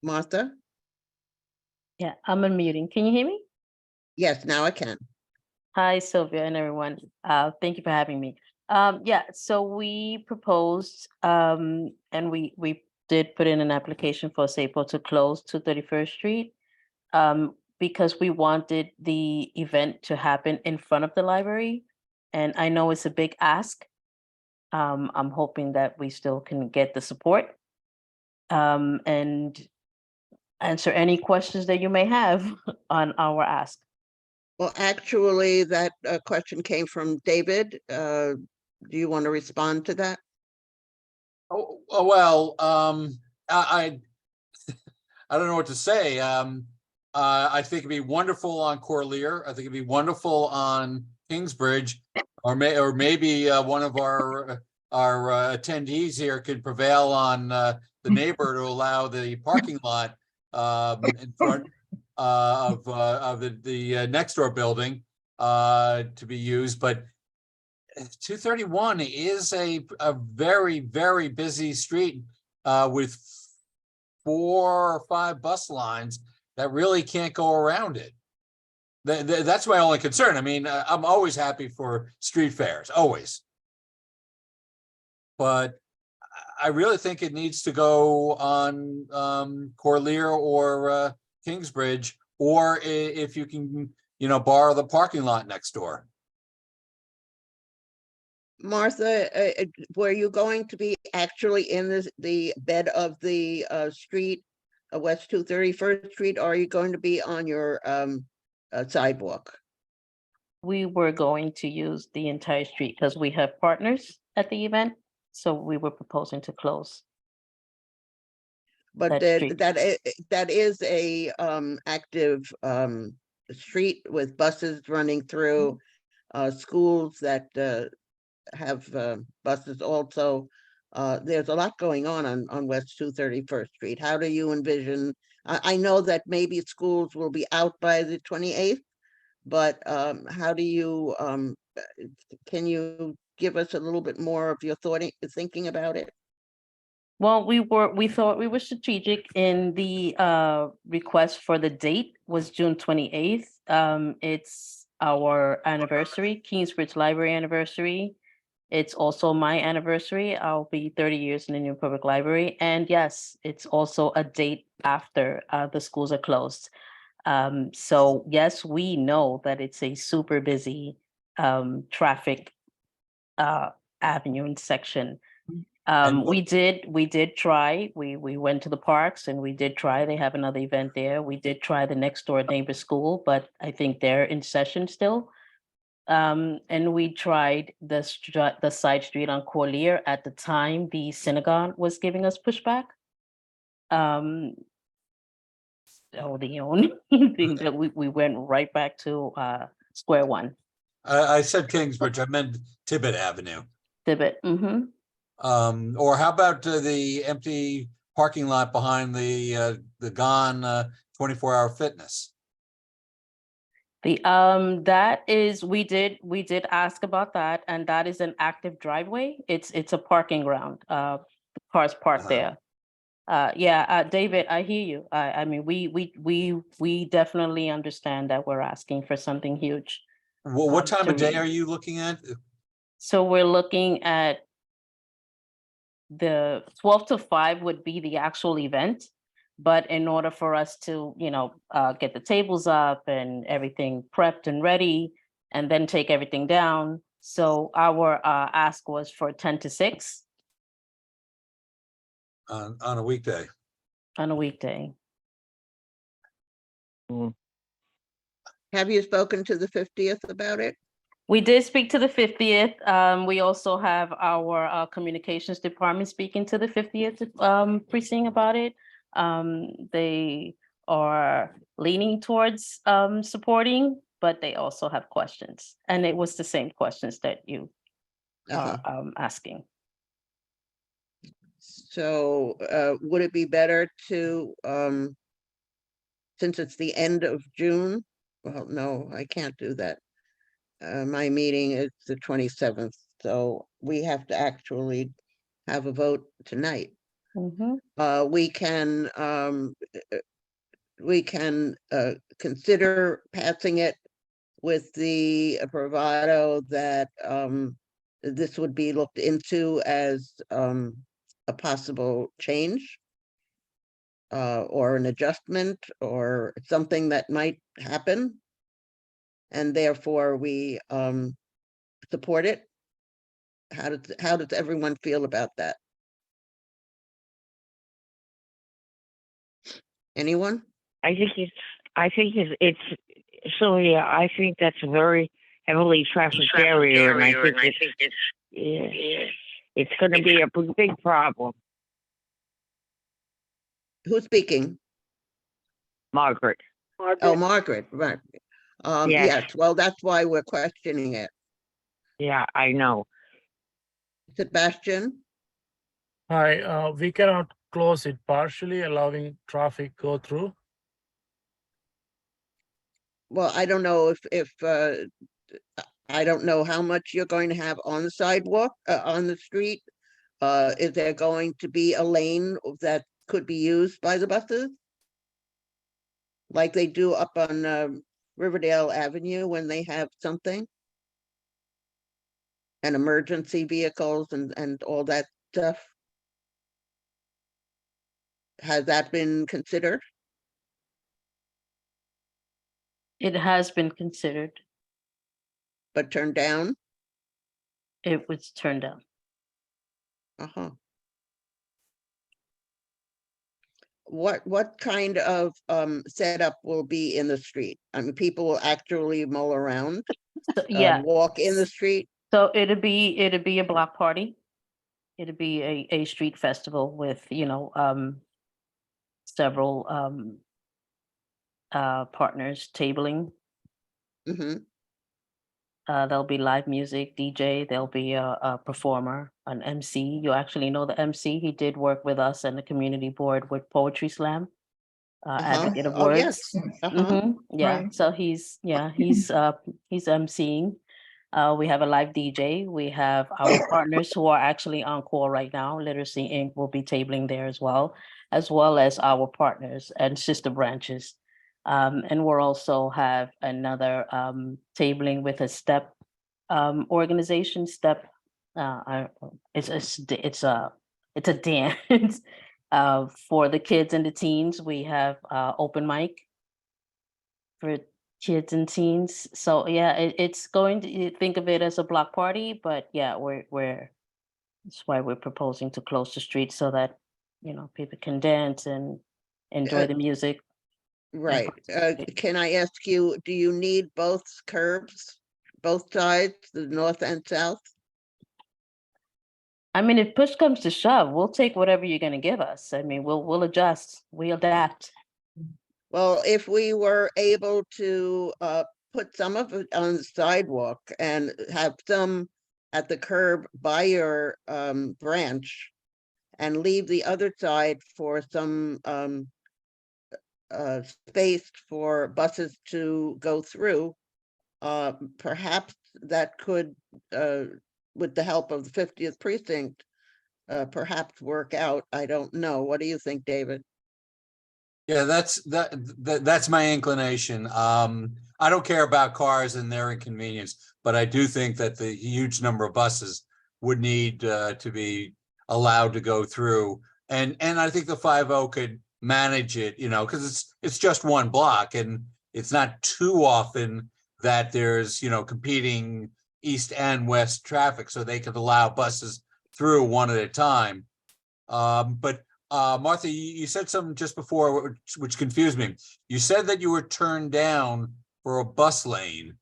[SPEAKER 2] Martha?
[SPEAKER 3] Yeah, I'm unmuting. Can you hear me?
[SPEAKER 2] Yes, now I can.
[SPEAKER 3] Hi, Sylvia and everyone. Thank you for having me. Yeah, so we proposed and we did put in an application for SAPO to close 231st Street because we wanted the event to happen in front of the library. And I know it's a big ask. I'm hoping that we still can get the support and answer any questions that you may have on our ask.
[SPEAKER 2] Well, actually, that question came from David. Do you want to respond to that?
[SPEAKER 6] Oh, well, I don't know what to say. I think it'd be wonderful on Corlear. I think it'd be wonderful on Kingsbridge, or maybe one of our attendees here could prevail on the neighbor to allow the parking lot in front of the next door building to be used, but 231 is a very, very busy street with 4 or 5 bus lines that really can't go around it. That's my only concern. I mean, I'm always happy for street fairs, always. But I really think it needs to go on Corlear or Kingsbridge, or if you can, borrow the parking lot next door.
[SPEAKER 2] Martha, were you going to be actually in the bed of the street, West 231st Street, or are you going to be on your sidewalk?
[SPEAKER 3] We were going to use the entire street because we have partners at the event, so we were proposing to close.
[SPEAKER 2] But
[SPEAKER 3] That street.
[SPEAKER 2] that is a active street with buses running through, schools that have buses also. There's a lot going on West 231st Street. How do you envision? I know that maybe schools will be out by the 28th, but how do you, can you give us a little bit more of your thinking about it?
[SPEAKER 3] Well, we thought we were strategic in the request for the date was June 28th. It's our anniversary, Kingsbridge Library anniversary. It's also my anniversary. I'll be 30 years in the New Public Library. And yes, it's also a date after the schools are closed. So yes, we know that it's a super busy traffic avenue and section. We did try, we went to the parks and we did try, they have another event there. We did try the next door neighbor school, but I think they're in session still. And we tried the side street on Corlear. At the time, the synagogue was giving us pushback. So the only thing that we went right back to square one.
[SPEAKER 6] I said Kingsbridge, I meant Tibbet Avenue.
[SPEAKER 3] Tibbet,
[SPEAKER 6] Or how about the empty parking lot behind the Gone 24-hour fitness?
[SPEAKER 3] That is, we did ask about that, and that is an active driveway. It's a parking ground. The cars parked there. David, I hear you. I mean, we definitely understand that we're asking for something huge.
[SPEAKER 6] Well, what time
[SPEAKER 3] to
[SPEAKER 6] of day
[SPEAKER 3] read.
[SPEAKER 6] are you looking at?
[SPEAKER 3] So we're looking at the 12 to 5 would be the actual event. But in order for us to, get the tables up and everything prepped and ready, and then take everything down. So our ask was for 10 to 6
[SPEAKER 6] On a weekday.
[SPEAKER 3] on a weekday.
[SPEAKER 2] Have you spoken to the 50th about it?
[SPEAKER 3] We did speak to the 50th. We also have our communications department speaking to the 50th precinct about it. They are leaning towards supporting, but they also have questions. And it was the same questions that you are asking.
[SPEAKER 2] So would it be better to, since it's the end of June? Well, no, I can't do that. My meeting is the 27th, so we have to actually have a vote tonight. We can consider passing it with the bravado that this would be looked into as a possible change or an adjustment or something that might happen. And therefore we support it. How does everyone feel about that? Anyone?
[SPEAKER 8] I think it's Sylvia, I think that's a very heavily trafficked area, and I think it's going to be a big problem.
[SPEAKER 2] Who's speaking?
[SPEAKER 8] Margaret.
[SPEAKER 2] Oh, Margaret, right.
[SPEAKER 8] Yes.
[SPEAKER 2] Yes, well, that's why we're questioning it.
[SPEAKER 8] Yeah, I know.
[SPEAKER 2] Sebastian?
[SPEAKER 9] Hi, we cannot close it partially, allowing traffic go through.
[SPEAKER 2] Well, I don't know if I don't know how much you're going to have on the sidewalk, on the street. Is there going to be a lane that could be used by the buses? Like they do up on Riverdale Avenue when they have something? And emergency vehicles and all that stuff? Has that been considered?
[SPEAKER 3] It has been considered.
[SPEAKER 2] But turned down?
[SPEAKER 3] It was turned down.
[SPEAKER 2] Uh-huh. What kind of setup will be in the street? I mean, people will actually mull around,
[SPEAKER 3] So, yeah,
[SPEAKER 2] walk in the street?
[SPEAKER 3] so it'd be a block party. It'd be a street festival with, several partners tabling.
[SPEAKER 2] Mm-hmm.
[SPEAKER 3] There'll be live music, DJ, there'll be a performer, an MC. You actually know the MC. He did work with us and the community board with Poetry Slam. Advocate of
[SPEAKER 2] Oh,
[SPEAKER 3] Words.
[SPEAKER 2] yes. Uh-huh.
[SPEAKER 3] Yeah,
[SPEAKER 1] Right.
[SPEAKER 3] so he's MCing. We have a live DJ. We have our partners who are actually on call right now. Literacy Inc. will be tabling there as well as our partners and sister branches. And we'll also have another tabling with a STEP organization. STEP, it's a dance for the kids and the teens. We have open mic for kids and teens. So yeah, it's going to, you think of it as a block party, but yeah, that's why we're proposing to close the street so that, people can dance and enjoy the music.
[SPEAKER 2] Right. Can I ask you, do you need both curbs, both sides, the north and south?
[SPEAKER 3] I mean, if push comes to shove, we'll take whatever you're gonna give us. I mean, we'll adjust, we'll adapt.
[SPEAKER 2] Well, if we were able to put some of it on the sidewalk and have some at the curb by your branch and leave the other side for some space for buses to go through, perhaps that could, with the help of the 50th precinct, perhaps work out. I don't know. What do you think, David?
[SPEAKER 6] Yeah, that's my inclination. I don't care about cars and their inconvenience, but I do think that the huge number of buses would need to be allowed to go through. And I think the 5-0 could manage it, because it's just one block and it's not too often that there's, competing east and west traffic, so they could allow buses through one at a time. But Martha, you said something just before which confused me. You said that you were turned down for a bus lane,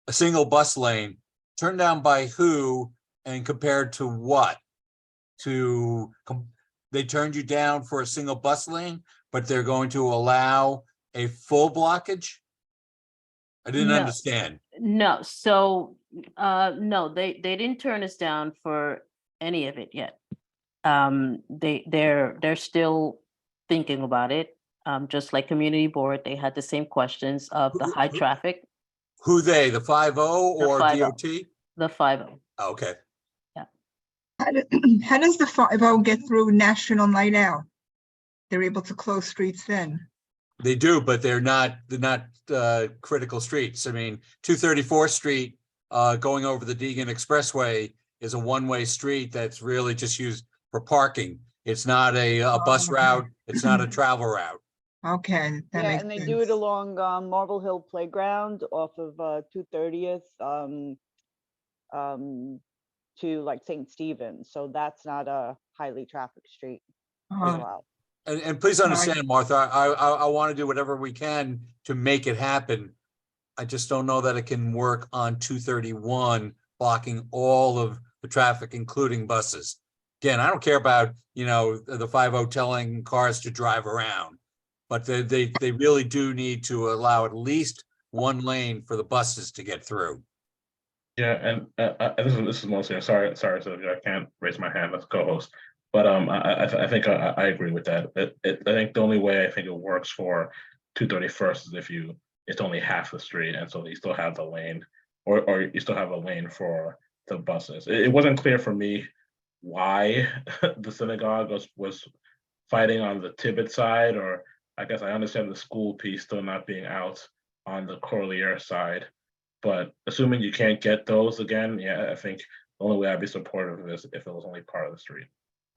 [SPEAKER 6] a single bus lane. Turned down by who and compared to what? They turned you down for a single bus lane, but they're going to allow a full blockage? I didn't
[SPEAKER 3] No.
[SPEAKER 6] understand.
[SPEAKER 3] No, so no, they didn't turn us down for any of it yet. They're still thinking about it. Just like community board, they had the same questions of the high traffic,
[SPEAKER 6] Who they, the 5-0 or
[SPEAKER 3] 5-0.
[SPEAKER 6] DOT?
[SPEAKER 3] the 5-0.
[SPEAKER 6] Okay.
[SPEAKER 1] How does the 5-0 get through National Night Out? They're able to close streets then.
[SPEAKER 6] They do, but they're not critical streets. I mean, 234th Street going over the Deegan Expressway is a one-way street that's really just used for parking. It's not a bus route. It's not a travel route.
[SPEAKER 1] Okay, that
[SPEAKER 7] Yeah,
[SPEAKER 1] makes
[SPEAKER 7] and they
[SPEAKER 1] sense.
[SPEAKER 7] do it along Marble Hill Playground off of 230th to like St. Stephen's. So that's not a highly trafficked street as
[SPEAKER 1] Uh,
[SPEAKER 7] well.
[SPEAKER 6] And please understand, Martha, I want to do whatever we can to make it happen. I just don't know that it can work on 231, blocking all of the traffic, including buses. Again, I don't care about, the 5-0 telling cars to drive around, but they really do need to allow at least one lane for the buses to get through.
[SPEAKER 10] Yeah, and this is mostly, sorry, Sylvia, I can't raise my hand as co-host. But I think I agree with that. I think the only way I think it works for 231st is if it's only half the street, and so you still have the lane, or you still have a lane for the buses. It wasn't clear for me why the synagogue was fighting on the Tibbet side, or I guess I understand the school piece still not being out on the Corlier side. But assuming you can't get those again, yeah, I think the only way I'd be supportive of this if it was only part of the street.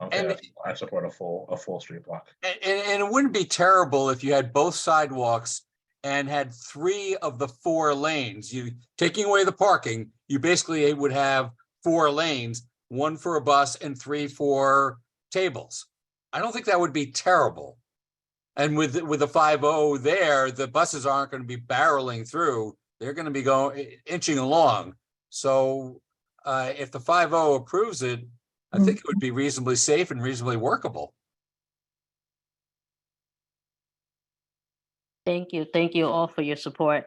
[SPEAKER 10] Okay,
[SPEAKER 6] And-
[SPEAKER 10] I support a full street block.
[SPEAKER 6] And it wouldn't be terrible if you had both sidewalks and had 3 of the 4 lanes. You taking away the parking, you basically would have 4 lanes, 1 for a bus and 3 for tables. I don't think that would be terrible. And with the 5-0 there, the buses aren't going to be barreling through. They're going to be inching along. So if the 5-0 approves it, I think it would be reasonably safe and reasonably workable.
[SPEAKER 3] Thank you all for your support.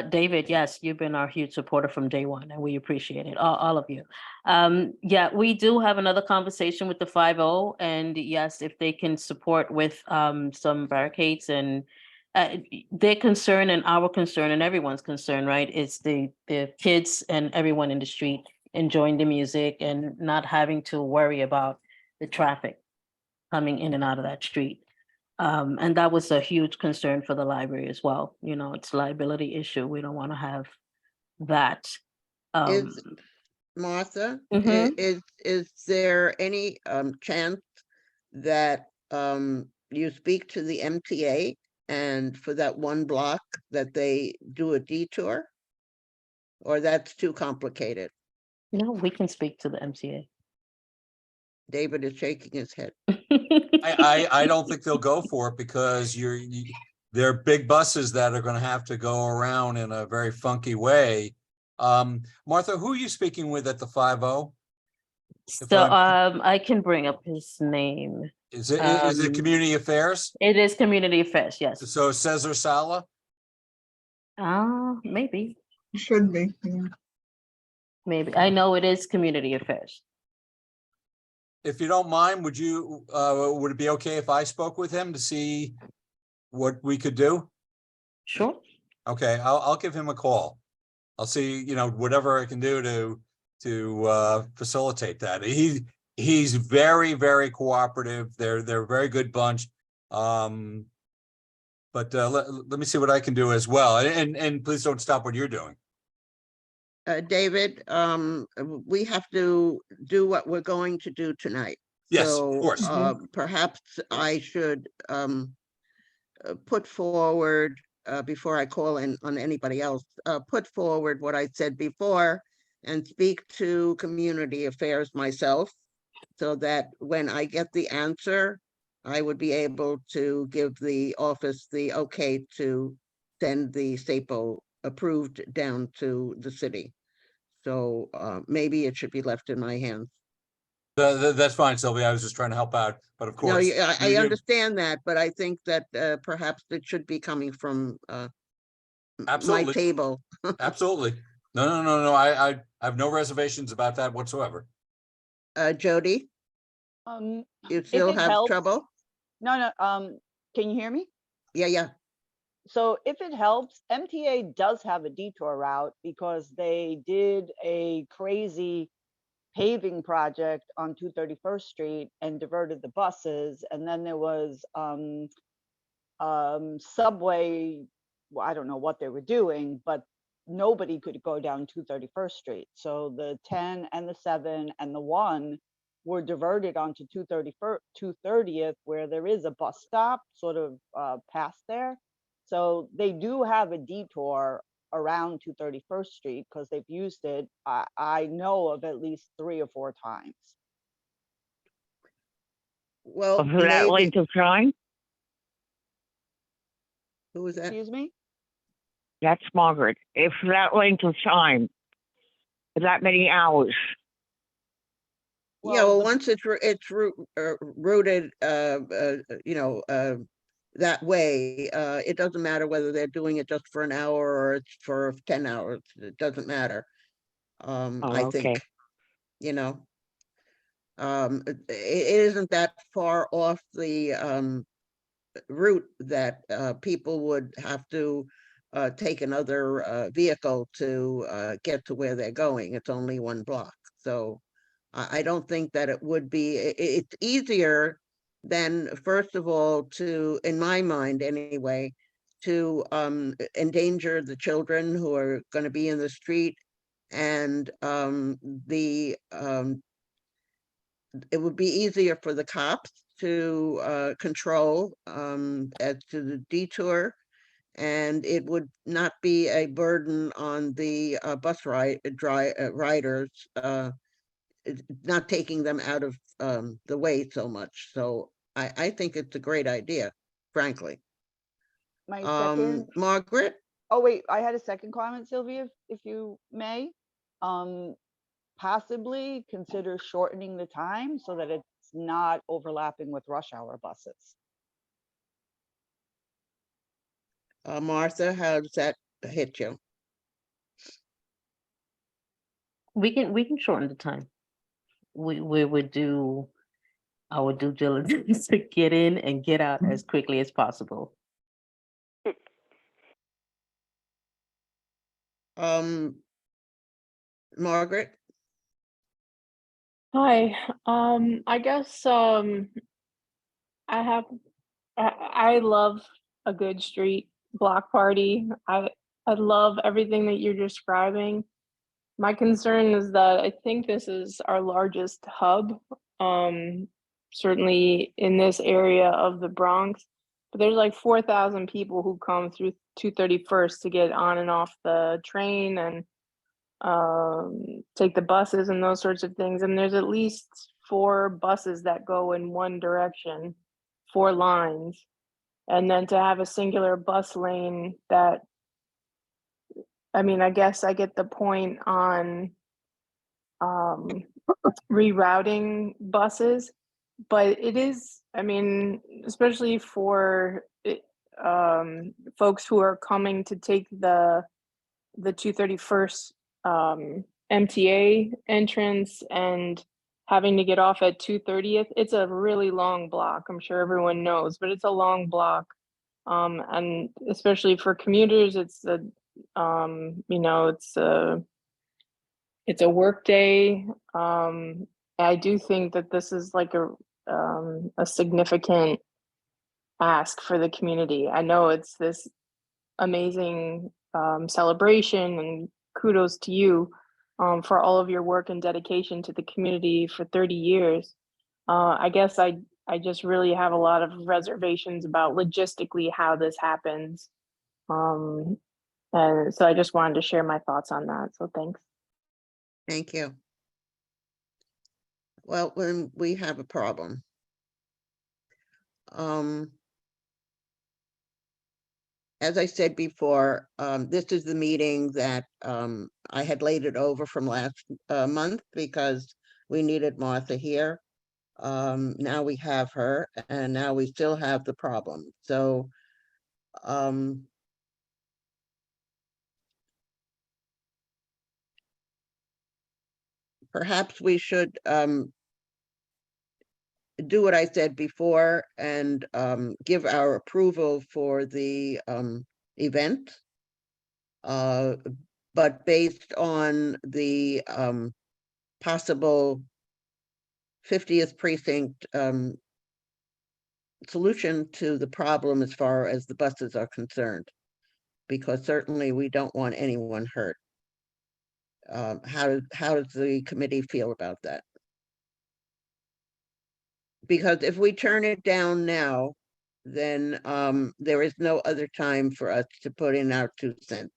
[SPEAKER 3] David, yes, you've been our huge supporter from day one, and we appreciate it, all of you. Yeah, we do have another conversation with the 5-0, and yes, if they can support with some barricades and their concern and our concern and everyone's concern, right? It's the kids and everyone in the street enjoying the music and not having to worry about the traffic coming in and out of that street. And that was a huge concern for the library as well. You know, it's a liability issue. We don't want to have that.
[SPEAKER 2] Is Martha,
[SPEAKER 3] Mhm.
[SPEAKER 2] is there any chance that you speak to the MTA and for that one block that they do a detour? Or that's too complicated?
[SPEAKER 3] No, we can speak to the MTA.
[SPEAKER 2] David is shaking his head.
[SPEAKER 6] I don't think they'll go for it because they're big buses that are going to have to go around in a very funky way. Martha, who are you speaking with at the 5-0?
[SPEAKER 3] So I can bring up his name.
[SPEAKER 6] Is it Community Affairs?
[SPEAKER 3] It is Community Affairs, yes.
[SPEAKER 6] So Cesar Sala?
[SPEAKER 3] Maybe,
[SPEAKER 1] Should be, yeah.
[SPEAKER 3] maybe. I know it is Community Affairs.
[SPEAKER 6] If you don't mind, would it be okay if I spoke with him to see what we could do?
[SPEAKER 3] Sure.
[SPEAKER 6] Okay, I'll give him a call. I'll see, whatever I can do to facilitate that. He's very, very cooperative. They're a very good bunch. But let me see what I can do as well. And please don't stop what you're doing.
[SPEAKER 2] David, we have to do what we're going to do tonight.
[SPEAKER 6] Yes,
[SPEAKER 2] So,
[SPEAKER 6] of course.
[SPEAKER 2] perhaps I should put forward, before I call in on anybody else, put forward what I said before and speak to Community Affairs myself, so that when I get the answer, I would be able to give the office the okay to send the SAPO approved down to the city. So maybe it should be left in my hands.
[SPEAKER 6] That's fine, Sylvia. I was just trying to help out, but of
[SPEAKER 2] No,
[SPEAKER 6] course.
[SPEAKER 2] I understand that, but I think that perhaps it should be coming from my
[SPEAKER 6] Absolutely.
[SPEAKER 2] table.
[SPEAKER 6] Absolutely. No. I have no reservations about that whatsoever.
[SPEAKER 2] Jody,
[SPEAKER 7] You
[SPEAKER 2] you still have trouble?
[SPEAKER 7] No, can you hear me?
[SPEAKER 2] Yeah.
[SPEAKER 7] So if it helps, MTA does have a detour route because they did a crazy paving project on 231st Street and diverted the buses. And then there was subway, well, I don't know what they were doing, but nobody could go down 231st Street. So the 10 and the 7 and the 1 were diverted onto 230th, where there is a bus stop sort of past there. So they do have a detour around 231st Street because they've used it. I know of at least 3 or 4 times.
[SPEAKER 2] Well,
[SPEAKER 8] For that
[SPEAKER 2] maybe,
[SPEAKER 8] length of time,
[SPEAKER 2] who was that?
[SPEAKER 7] Excuse me?
[SPEAKER 8] that's Margaret. If for that length of time, for that many hours,
[SPEAKER 2] Yeah, well,
[SPEAKER 7] the-
[SPEAKER 2] once it's rooted, that way, it doesn't matter whether they're doing it just for an hour or it's for 10 hours. It doesn't matter.
[SPEAKER 8] Oh,
[SPEAKER 2] I
[SPEAKER 8] okay.
[SPEAKER 2] think, you know, it isn't that far off the route that people would have to take another vehicle to get to where they're going. It's only one block. So I don't think that it would be, it's easier than, first of all, to, in my mind anyway, to endanger the children who are going to be in the street, and it would be easier for the cops to control as to the detour, and it would not be a burden on the riders, not taking them out of the way so much. So I think it's a great idea, frankly.
[SPEAKER 7] My second,
[SPEAKER 2] Margaret?
[SPEAKER 7] oh wait, I had a second comment, Sylvia, if you may. Possibly consider shortening the time so that it's not overlapping with rush hour buses.
[SPEAKER 2] Martha, how does that hit you?
[SPEAKER 3] We can shorten the time. We would do our due diligence to get in and get out as quickly as possible.
[SPEAKER 2] Margaret?
[SPEAKER 5] Hi, I guess I love a good street block party. I love everything that you're describing. My concern is that I think this is our largest hub, certainly in this area of the Bronx. But there's like 4,000 people who come through 231st to get on and off the train and take the buses and those sorts of things. And there's at least 4 buses that go in one direction, 4 lines. And then to have a singular bus lane that, I mean, I guess I get the point on rerouting buses, but it is, I mean, especially for folks who are coming to take the 231st MTA entrance and having to get off at 230th, it's a really long block. I'm sure everyone knows, but it's a long block. And especially for commuters, it's a, you know, it's a work day. I do think that this is like a significant ask for the community. I know it's this amazing celebration, and kudos to you for all of your work and dedication to the community for 30 years. I guess I just really have a lot of reservations about logistically how this happens. And so I just wanted to share my thoughts on that. So thanks.
[SPEAKER 2] Thank you. Well, then we have a problem. As I said before, this is the meeting that I had laid it over from last month because we needed Martha here. Now we have her, and now we still have the problem. So perhaps we should do what I said before and give our approval for the event. But based on the possible 50th precinct solution to the problem as far as the buses are concerned, because certainly we don't want anyone hurt. How does the committee feel about that? Because if we turn it down now, then there is no other time for us to put in our 2 cents.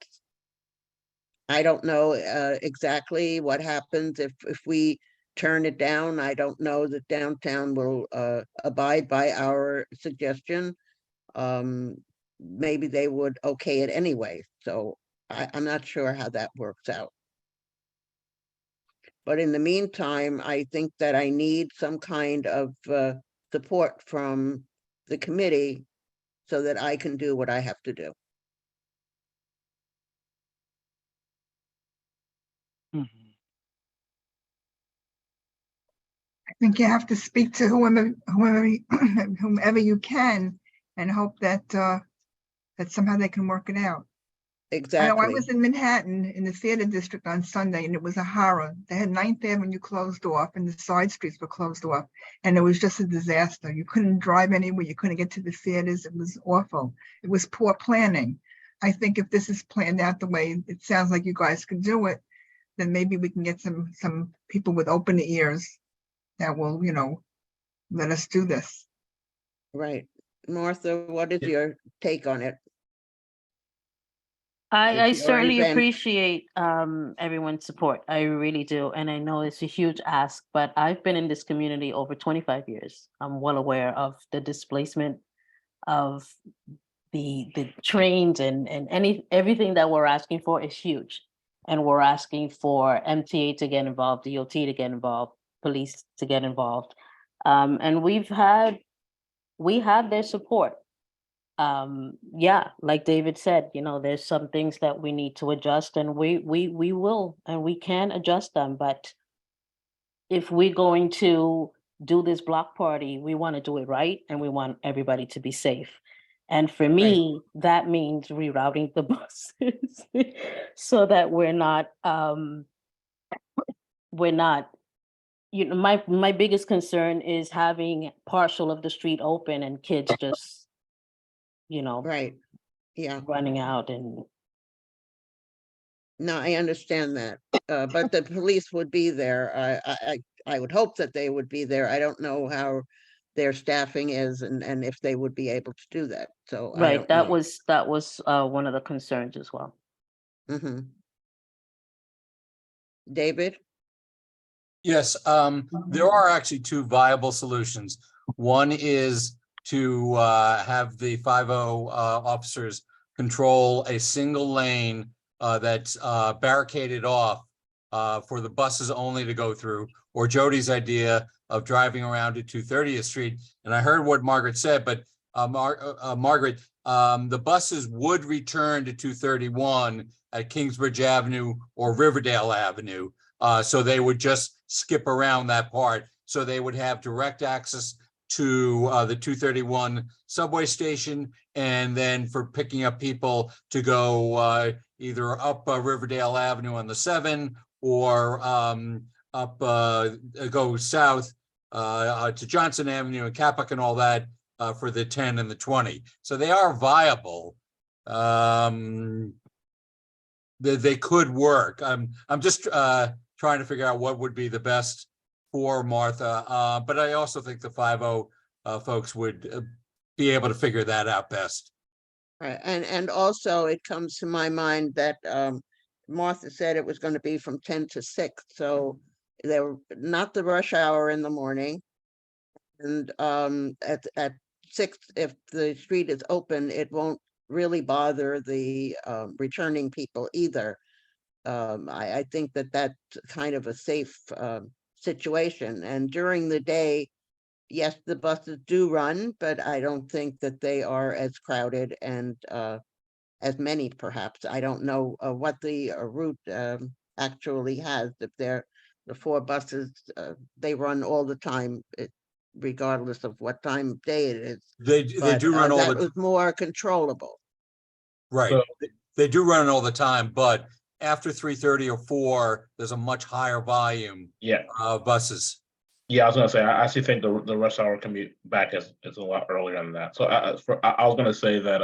[SPEAKER 2] I don't know exactly what happens if we turn it down. I don't know that downtown will abide by our suggestion. Maybe they would okay it anyway. So I'm not sure how that works out. But in the meantime, I think that I need some kind of support from the committee so that I can do what I have to do.
[SPEAKER 1] think you have to speak to whomever you can and hope that, that somehow they can work it out. I know I
[SPEAKER 2] Exactly.
[SPEAKER 1] was in Manhattan in the theater district on Sunday and it was a horror. They had 9th Avenue closed off and the side streets were closed off. And it was just a disaster. You couldn't drive anywhere. You couldn't get to the theaters. It was awful. It was poor planning. I think if this is planned out the way it sounds like you guys could do it, then maybe we can get some people with open ears that will, let us do this.
[SPEAKER 2] Right. Martha, what is your take on it?
[SPEAKER 3] I
[SPEAKER 2] It's your
[SPEAKER 3] certainly
[SPEAKER 2] event.
[SPEAKER 3] appreciate everyone's support. I really do. And I know it's a huge ask, but I've been in this community over 25 years. I'm well aware of the displacement of the trains and everything that we're asking for is huge. And we're asking for MTA to get involved, DOT to get involved, police to get involved. And we had their support. Yeah, like David said, there's some things that we need to adjust and we will, and we can adjust them. But if we're going to do this block party, we want to do it right and we want everybody to be safe. And for me, that means rerouting the buses so that we're not, my biggest concern is having partial of the street open and kids just,
[SPEAKER 2] Right. Yeah.
[SPEAKER 3] running out and.
[SPEAKER 2] No, I understand that. But the police would be there. I would hope that they would be there. I don't know how their staffing is and if they would be able to do that. So I
[SPEAKER 3] Right,
[SPEAKER 2] don't
[SPEAKER 3] that
[SPEAKER 2] know.
[SPEAKER 3] was one of the concerns as well.
[SPEAKER 2] Mhm. David?
[SPEAKER 6] Yes, there are actually two viable solutions. One is to have the 50 officers control a single lane that's barricaded off for the buses only to go through, or Jody's idea of driving around to 230th Street. And I heard what Margaret said, but Margaret, the buses would return to 231 at Kingsbridge Avenue or Riverdale Avenue. So they would just skip around that part. So they would have direct access to the 231 subway station, and then for picking up people to go either up Riverdale Avenue on the 7 or go south to Johnson Avenue and Capac and all that for the 10 and the 20. So they are viable. They could work. I'm just trying to figure out what would be the best for Martha, but I also think the 50 folks would be able to figure that out best.
[SPEAKER 2] Right, and also it comes to my mind that Martha said it was going to be from 10 to 6, so they're not the rush hour in the morning. And at 6, if the street is open, it won't really bother the returning people either. I think that that's kind of a safe situation. And during the day, yes, the buses do run, but I don't think that they are as crowded and as many, perhaps. I don't know what the route actually has. If they're the 4 buses, they run all the time, regardless of what time of day it is.
[SPEAKER 6] They do run all
[SPEAKER 2] that
[SPEAKER 6] the
[SPEAKER 2] was more controllable.
[SPEAKER 6] right.
[SPEAKER 10] So-
[SPEAKER 6] They do run all the time, but after 3:30 or 4, there's a much higher volume
[SPEAKER 10] Yeah,
[SPEAKER 6] of buses.
[SPEAKER 10] yeah, I was gonna say, I actually think the rush hour commute back is a lot earlier than that. So I was gonna say that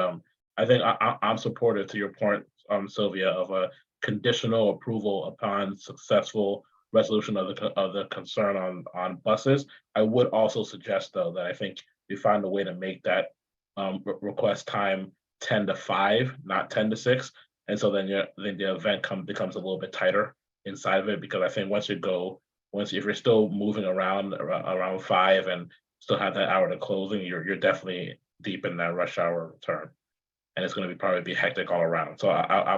[SPEAKER 10] I think I'm supportive to your point, Sylvia, of a conditional approval upon successful resolution of the concern on buses. I would also suggest, though, that I think we find a way to make that request time 10 to 5, not 10 to 6. And so then the event becomes a little bit tighter inside of it, because I think if you're still moving around 5 and still have that hour to closing, you're definitely deep in that rush hour return. And it's going to probably be hectic all around. So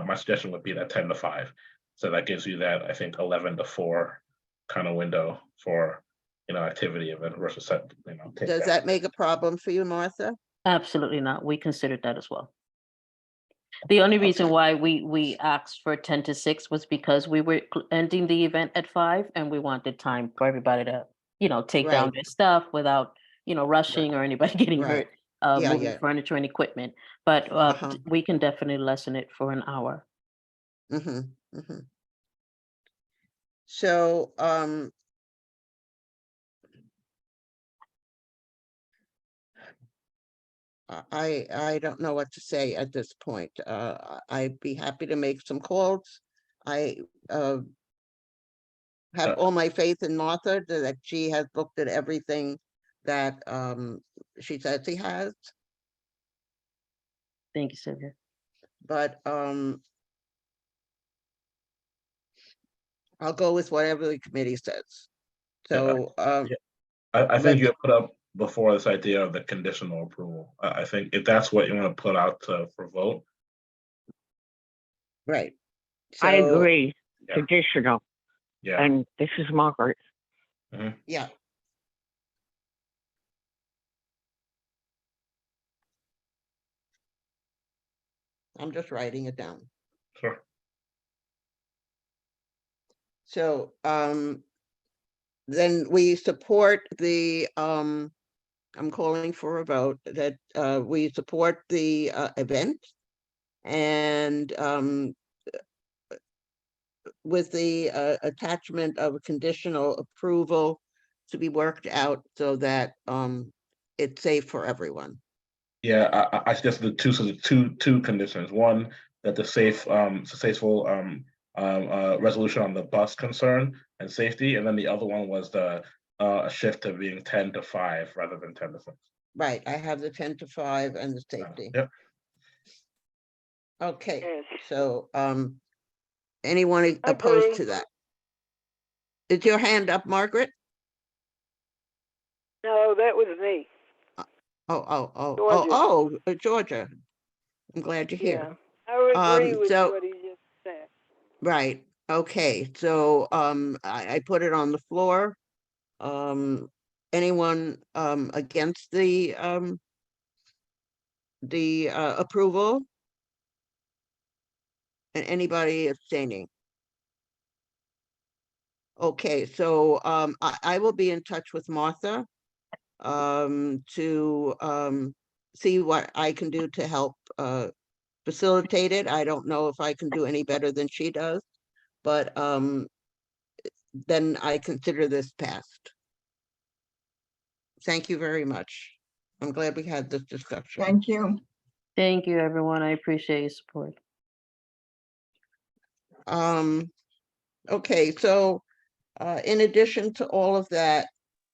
[SPEAKER 10] my suggestion would be that 10 to 5. So that gives you that, I think, 11 to 4 kind of window for, activity event versus set,
[SPEAKER 2] Does that make a problem for you, Martha?
[SPEAKER 3] Absolutely not. We considered that as well. The only reason why we asked for 10 to 6 was because we were ending the event at 5 and we wanted time for everybody to take down
[SPEAKER 2] Right.
[SPEAKER 3] their stuff without, rushing or anybody getting
[SPEAKER 2] Right.
[SPEAKER 3] hurt,
[SPEAKER 2] Yeah,
[SPEAKER 3] moving
[SPEAKER 2] yeah.
[SPEAKER 3] furniture and equipment. But
[SPEAKER 2] Uh-huh.
[SPEAKER 3] we can definitely lessen it for an hour.
[SPEAKER 2] Mm-hmm, mm-hmm. So, I don't know what to say at this point. I'd be happy to make some calls. I have
[SPEAKER 10] Uh,
[SPEAKER 2] all my faith in Martha that she has looked at everything that she says she has,
[SPEAKER 3] Thank you, Sylvia.
[SPEAKER 2] but I'll go with whatever the committee says. So
[SPEAKER 10] yeah. I think
[SPEAKER 2] let's,
[SPEAKER 10] you put up before this idea of the conditional approval. I think if that's what you want to put out for vote,
[SPEAKER 2] right.
[SPEAKER 8] I
[SPEAKER 2] So,
[SPEAKER 8] agree,
[SPEAKER 10] Yeah.
[SPEAKER 8] conditional,
[SPEAKER 10] yeah.
[SPEAKER 8] and this is Margaret.
[SPEAKER 2] yeah. I'm just writing it down.
[SPEAKER 10] Sure.
[SPEAKER 2] So then we support the I'm calling for a vote that we support the event, and with the attachment of a conditional approval to be worked out so that it's safe for everyone.
[SPEAKER 10] Yeah, I suggest the two conditions. One, that the successful resolution on the bus concern and safety, and then the other one was the a shift to being 10 to 5 rather than 10 to 6.
[SPEAKER 2] Right, I have the 10 to 5 and the safety.
[SPEAKER 10] Yep.
[SPEAKER 2] Okay,
[SPEAKER 8] Yes.
[SPEAKER 2] so anyone opposed to that? Is your hand up, Margaret?
[SPEAKER 8] No, that was me.
[SPEAKER 2] Georgia. I'm glad you're here.
[SPEAKER 8] I would agree with
[SPEAKER 2] so-
[SPEAKER 8] what he just said.
[SPEAKER 2] Right, okay, so I put it on the floor. Anyone against the approval? And anybody abstaining? Okay, so I will be in touch with Martha to see what I can do to help facilitate it. I don't know if I can do any better than she does, but then I consider this passed. Thank you very much. I'm glad we had this discussion.
[SPEAKER 1] Thank you.
[SPEAKER 3] Thank you, everyone. I appreciate your support.
[SPEAKER 2] Okay, so in addition to all of that,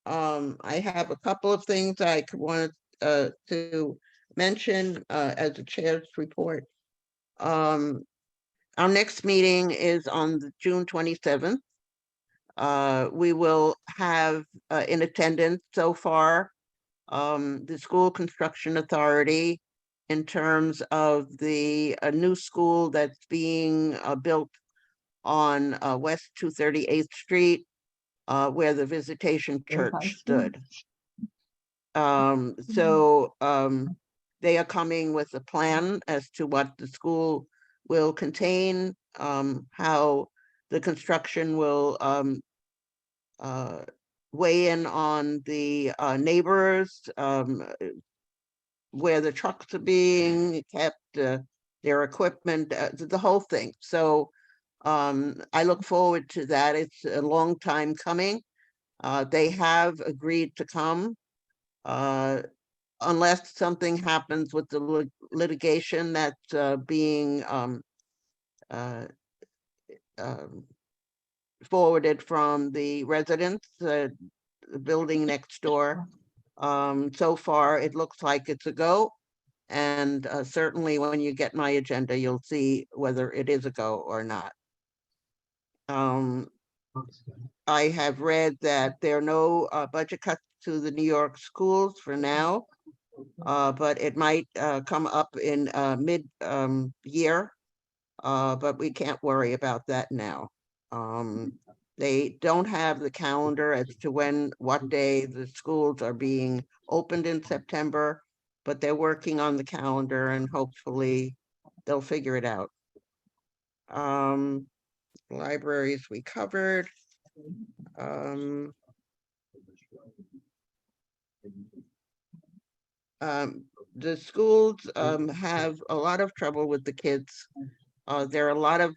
[SPEAKER 2] I have a couple of things I wanted to mention as a chair's report. Our next meeting is on June 27th. We will have in attendance so far the School Construction Authority in terms of the new school that's being built on West 238th Street, where the Visitation Church stood. So they are coming with a plan as to what the school will contain, how the construction will weigh in on the neighbors, where the trucks are being kept, their equipment, the whole thing. So I look forward to that. It's a long time coming. They have agreed to come. Unless something happens with the litigation that's being forwarded from the residents, the building next door. So far, it looks like it's a go. And certainly when you get my agenda, you'll see whether it is a go or not. I have read that there are no budget cuts to the New York schools for now, but it might come up in mid-year, but we can't worry about that now. They don't have the calendar as to what day the schools are being opened in September, but they're working on the calendar and hopefully they'll figure it out. Libraries we covered. The schools have a lot of trouble with the kids. There are a lot of,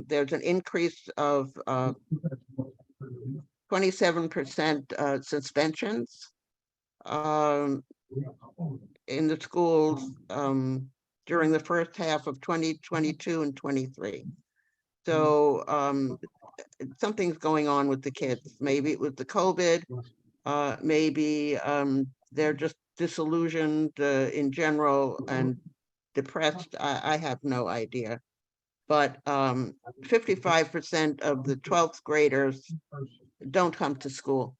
[SPEAKER 2] there's an increase of 27% suspensions in the schools during the first half of 2022 and 23. So something's going on with the kids. Maybe it was the COVID, maybe they're just disillusioned in general and depressed. I have no idea. But 55% of the 12th graders don't come to school.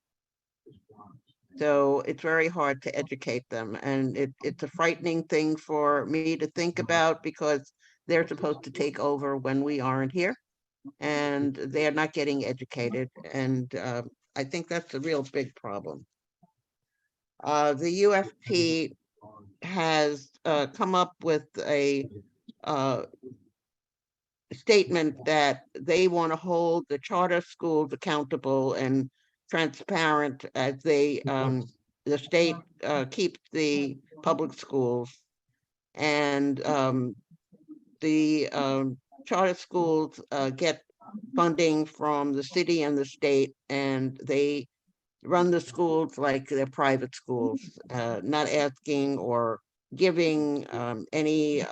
[SPEAKER 2] So it's very hard to educate them. And it's a frightening thing for me to think about because they're supposed to take over when we aren't here. And they're not getting educated. And I think that's a real big problem. The UFT has come up with a statement that they want to hold the charter schools accountable and transparent as they, the state keeps the public schools. And the charter schools get funding from the city and the state, and they run the schools like they're private schools, not asking or giving any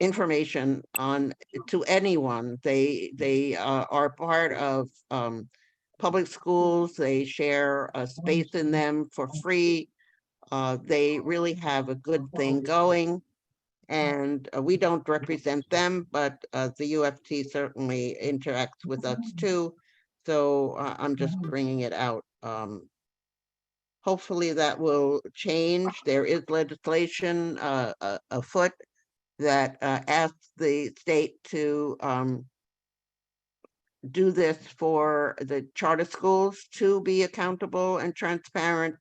[SPEAKER 2] information on to anyone. They are part of public schools. They share a space in them for free. They really have a good thing going. And we don't represent them, but the UFT certainly interacts with us too. So I'm just bringing it out. Hopefully that will change. There is legislation afoot that asks the state to do this for the charter schools to be accountable and transparent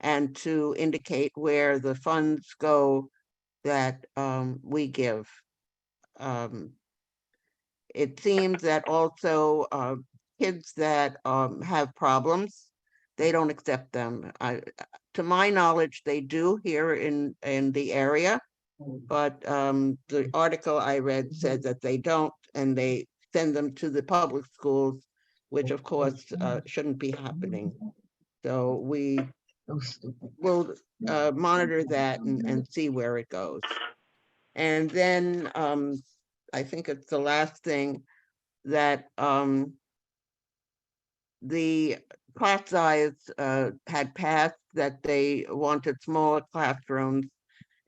[SPEAKER 2] and to indicate where the funds go that we give. It seems that also kids that have problems, they don't accept them. To my knowledge, they do here in the area, but the article I read said that they don't, and they send them to the public schools, which of course shouldn't be happening. So we will monitor that and see where it goes. And then I think it's the last thing that the class size had passed that they wanted smaller classrooms,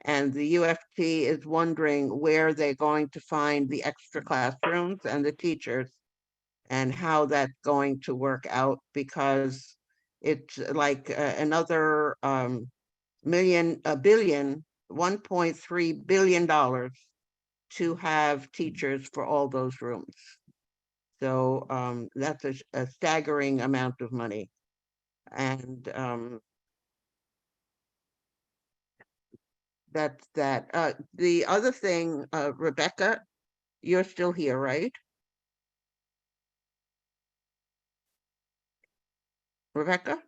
[SPEAKER 2] and the UFT is wondering where they're going to find the extra classrooms and the teachers and how that's going to work out, because it's like another $1.3 billion to have teachers for all those rooms. So that's a staggering amount of money. And that's that. The other thing, Rebecca, you're still here, right? Rebecca?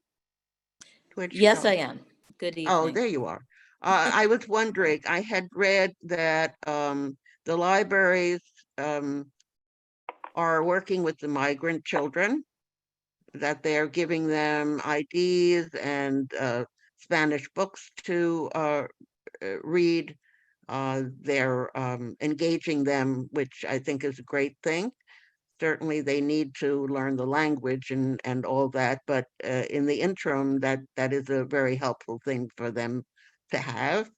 [SPEAKER 2] Where'd she
[SPEAKER 11] Yes,
[SPEAKER 2] go?
[SPEAKER 11] I am. Good
[SPEAKER 2] Oh,
[SPEAKER 11] evening.
[SPEAKER 2] there you are. I was wondering, I had read that the libraries are working with the migrant children, that they're giving them IDs and Spanish books to read. They're engaging them, which I think is a great thing. Certainly they need to learn the language and all that, but in the interim, that is a very helpful thing for them to have.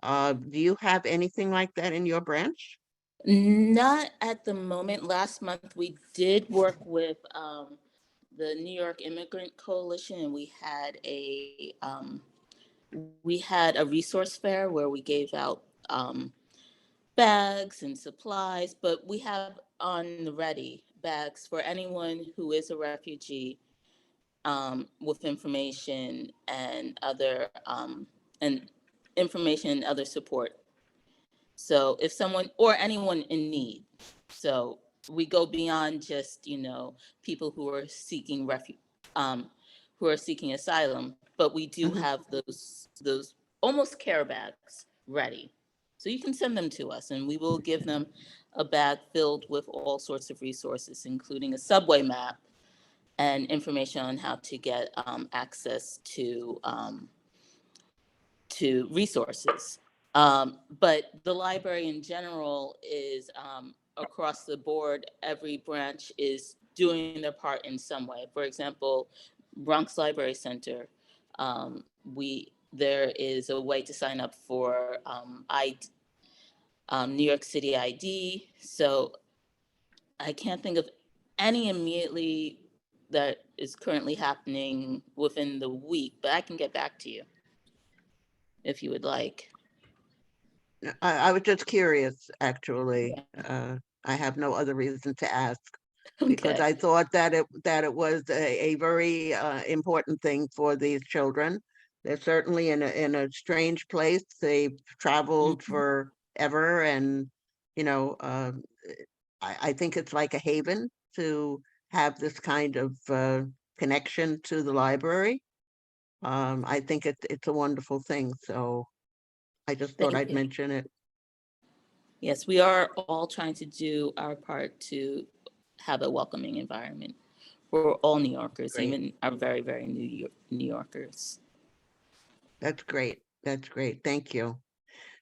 [SPEAKER 2] Do you have anything like that in your branch?
[SPEAKER 11] Not at the moment. Last month, we did work with the New York Immigrant Coalition, and we had a resource fair where we gave out bags and supplies, but we have on the ready bags for anyone who is a refugee, with information and other support. So if someone or anyone in need, so we go beyond just, people who are seeking who are seeking asylum, but we do have those almost care bags ready. So you can send them to us and we will give them a bag filled with all sorts of resources, including a subway map and information on how to get access to resources. But the library in general is across the board, every branch is doing their part in some way. For example, Bronx Library Center, there is a way to sign up for New York City ID. So I can't think of any immediately that is currently happening within the week, but I can get back to you if you would like.
[SPEAKER 2] I was just curious, actually. I have no other reason to ask. Because
[SPEAKER 11] Okay.
[SPEAKER 2] I thought that it was a very important thing for these children. They're certainly in a strange place. They've traveled forever, and I think it's like a haven to have this kind of connection to the library. I think it's a wonderful thing. So I just thought
[SPEAKER 11] Thank
[SPEAKER 2] I'd
[SPEAKER 11] you.
[SPEAKER 2] mention it.
[SPEAKER 11] Yes, we are all trying to do our part to have a welcoming environment for all New Yorkers,
[SPEAKER 2] Great.
[SPEAKER 11] even our very, very New Yorkers.
[SPEAKER 2] That's great. That's great. Thank you.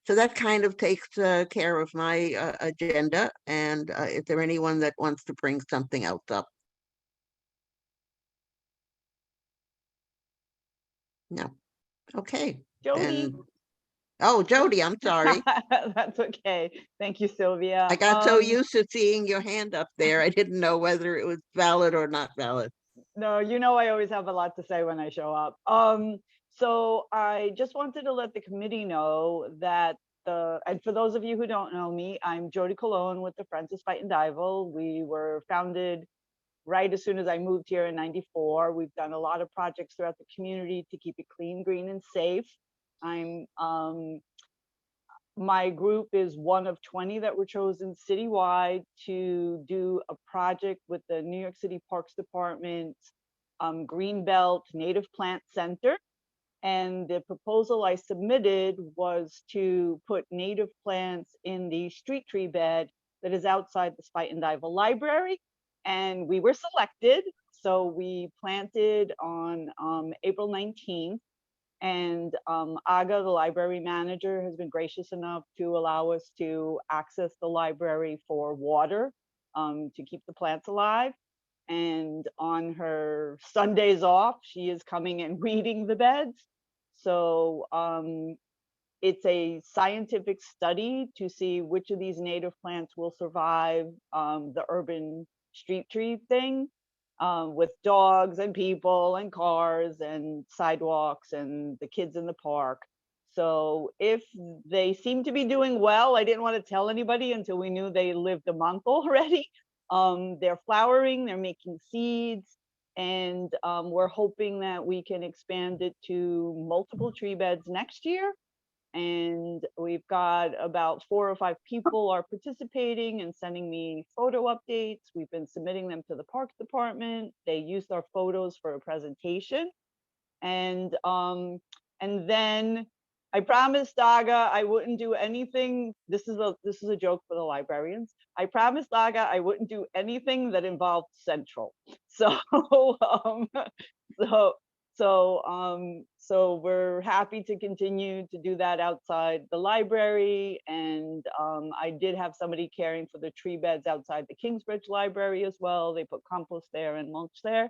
[SPEAKER 2] So that kind of takes care of my agenda. And is there anyone that wants to bring something else up? No. Okay.
[SPEAKER 7] Jody.
[SPEAKER 2] Then, oh, Jody, I'm sorry.
[SPEAKER 7] That's okay. Thank you, Sylvia.
[SPEAKER 2] I got so used to seeing your hand up there. I didn't know whether it was valid or not valid.
[SPEAKER 7] No, I always have a lot to say when I show up. So I just wanted to let the committee know that and for those of you who don't know me, I'm Jody Colon with the Friends of Spite and Dival. We were founded right as soon as I moved here in '94. We've done a lot of projects throughout the community to keep it clean, green, and safe. My group is one of 20 that were chosen citywide to do a project with the New York City Parks Department, Greenbelt Native Plant Center. And the proposal I submitted was to put native plants in the street tree bed that is outside the Spite and Dival Library. And we were selected. So we planted on April 19th. And Aga, the library manager, has been gracious enough to allow us to access the library for water to keep the plants alive. And on her Sundays off, she is coming and weeding the beds. So it's a scientific study to see which of these native plants will survive the urban street tree thing. With dogs and people and cars and sidewalks and the kids in the park. So if they seem to be doing well, I didn't want to tell anybody until we knew they lived a month already. They're flowering, they're making seeds, and we're hoping that we can expand it to multiple tree beds next year. And we've got about 4 or 5 people are participating and sending me photo updates. We've been submitting them to the Parks Department. They used our photos for a presentation. And then I promised Aga I wouldn't do anything. This is a joke for the librarians. I promised Aga I wouldn't do anything that involved Central. So we're happy to continue to do that outside the library. And I did have somebody caring for the tree beds outside the Kingsbridge Library as well. They put compost there and mulch there.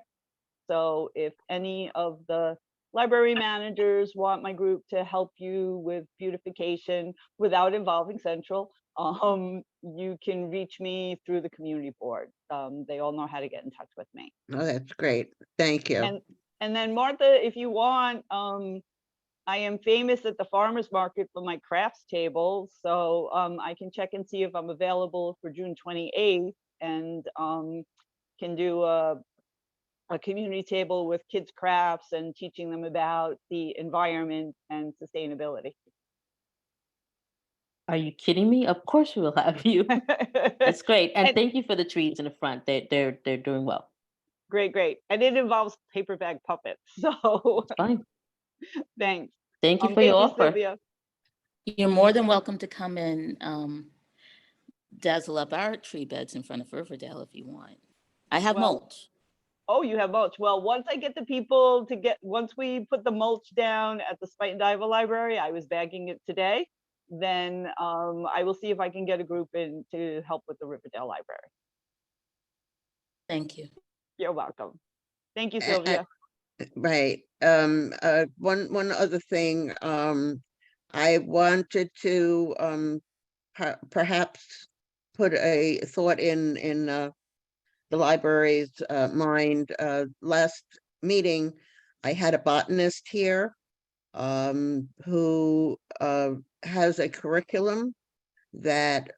[SPEAKER 7] So if any of the library managers want my group to help you with beautification without involving Central, you can reach me through the community board. They all know how to get in touch with me.
[SPEAKER 2] Oh, that's great. Thank you.
[SPEAKER 7] And then Martha, if you want, I am famous at the farmer's market for my crafts table. So I can check and see if I'm available for June 28th and can do a community table with kids' crafts and teaching them about the environment and sustainability.
[SPEAKER 3] Are you kidding me? Of course we will have you. It's great. And thank you for the trees in the front. They're doing well.
[SPEAKER 7] Great, great. And it involves paper bag puppets. So
[SPEAKER 3] Fine.
[SPEAKER 7] thanks.
[SPEAKER 3] Thank you for your
[SPEAKER 7] Thank you,
[SPEAKER 3] offer.
[SPEAKER 7] Sylvia.
[SPEAKER 11] You're more than welcome to come and dazzle up our tree beds in front of Riverdale if you want. I have
[SPEAKER 7] Well,
[SPEAKER 11] mulch.
[SPEAKER 7] Oh, you have mulch. Well, once I get the people to once we put the mulch down at the Spite and Diva Library, I was bagging it today, then I will see if I can get a group in to help with the Riverdale Library.
[SPEAKER 11] Thank you.
[SPEAKER 7] You're welcome. Thank you,
[SPEAKER 2] A-
[SPEAKER 7] Sylvia.
[SPEAKER 2] Right. One other thing, I wanted to, perhaps put a thought in, the library's, mind. Last meeting, I had a botanist here, who, has a curriculum that,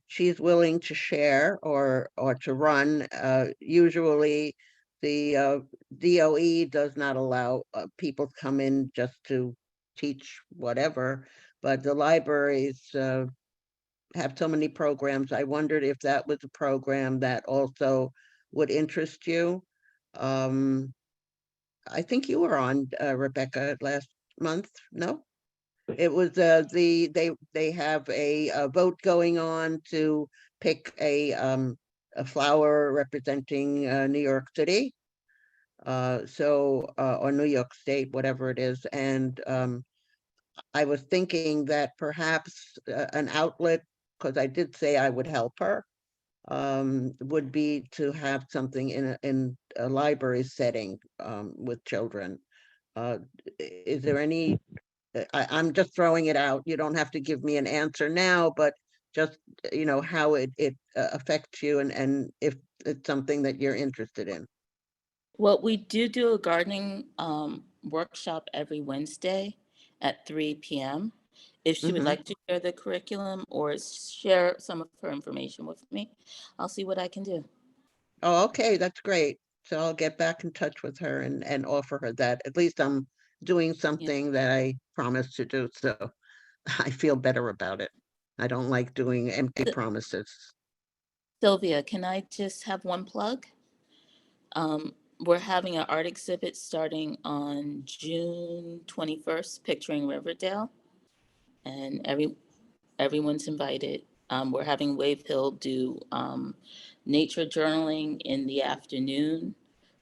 [SPEAKER 2] she's willing to share or to run. Usually the DOE does not allow people to come in just to teach whatever, but the libraries have so many programs. I wondered if that was a program that also would interest you. I think you were on, Rebecca, last month, no? It was they have a vote going on to pick a flower representing New York City. Or New York State, whatever it is. And I was thinking that perhaps an outlet, because I did say I would help her, would be to have something in a library setting with children. Is there any I'm just throwing it out. You don't have to give me an answer now, but just, how it affects you and if it's something that you're interested in.
[SPEAKER 11] Well, we do a gardening workshop every Wednesday at 3 p.m. If she would
[SPEAKER 2] Mhm.
[SPEAKER 11] like to share the curriculum or share some of her information with me, I'll see what I can do.
[SPEAKER 2] Oh, okay, that's great. So I'll get back in touch with her and offer her that. At least I'm doing something that I promised to do, so I feel better about it. I don't like doing empty promises.
[SPEAKER 11] Sylvia, can I just have one plug? We're having an art exhibit starting on June 21st, Picturing Riverdale, and everyone's invited. We're having Wave Hill do nature journaling in the afternoon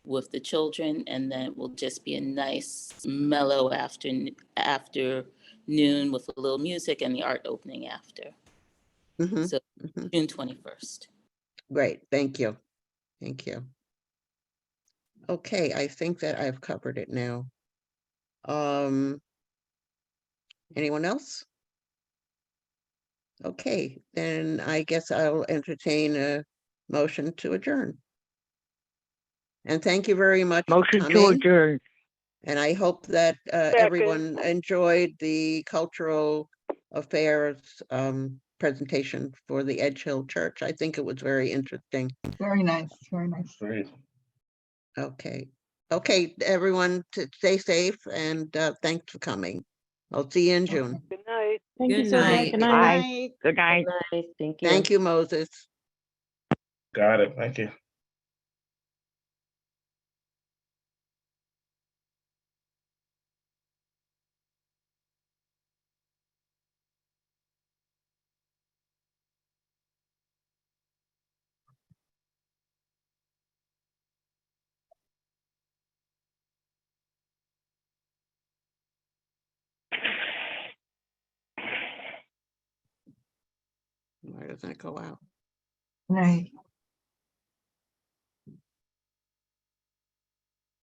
[SPEAKER 11] with the children, and then it will just be a nice mellow afternoon with a little music and the art opening after.
[SPEAKER 2] Mhm,
[SPEAKER 11] So
[SPEAKER 2] mhm.
[SPEAKER 11] June 21st.
[SPEAKER 2] Great, thank you. Thank you. Okay, I think that I've covered it now. Anyone else? Okay, then I guess I'll entertain a motion to adjourn. And thank you very much for
[SPEAKER 8] Motion to
[SPEAKER 2] coming.
[SPEAKER 8] adjourn.
[SPEAKER 2] And I hope that everyone enjoyed the cultural affairs presentation for the Edge Hill Church. I think it was very interesting.
[SPEAKER 1] Very nice, very nice.
[SPEAKER 10] Great.
[SPEAKER 2] Okay. Okay, everyone, stay safe and thanks for coming. I'll see you in June.
[SPEAKER 5] Thank you,
[SPEAKER 11] Good
[SPEAKER 5] Sylvia.
[SPEAKER 11] night.
[SPEAKER 5] Good
[SPEAKER 7] Good
[SPEAKER 5] night.
[SPEAKER 7] night.
[SPEAKER 8] Good night.
[SPEAKER 3] Nice, thank you.
[SPEAKER 2] Thank you, Moses.
[SPEAKER 10] Got it. Thank you.
[SPEAKER 2] Why doesn't it go out?
[SPEAKER 1] Night.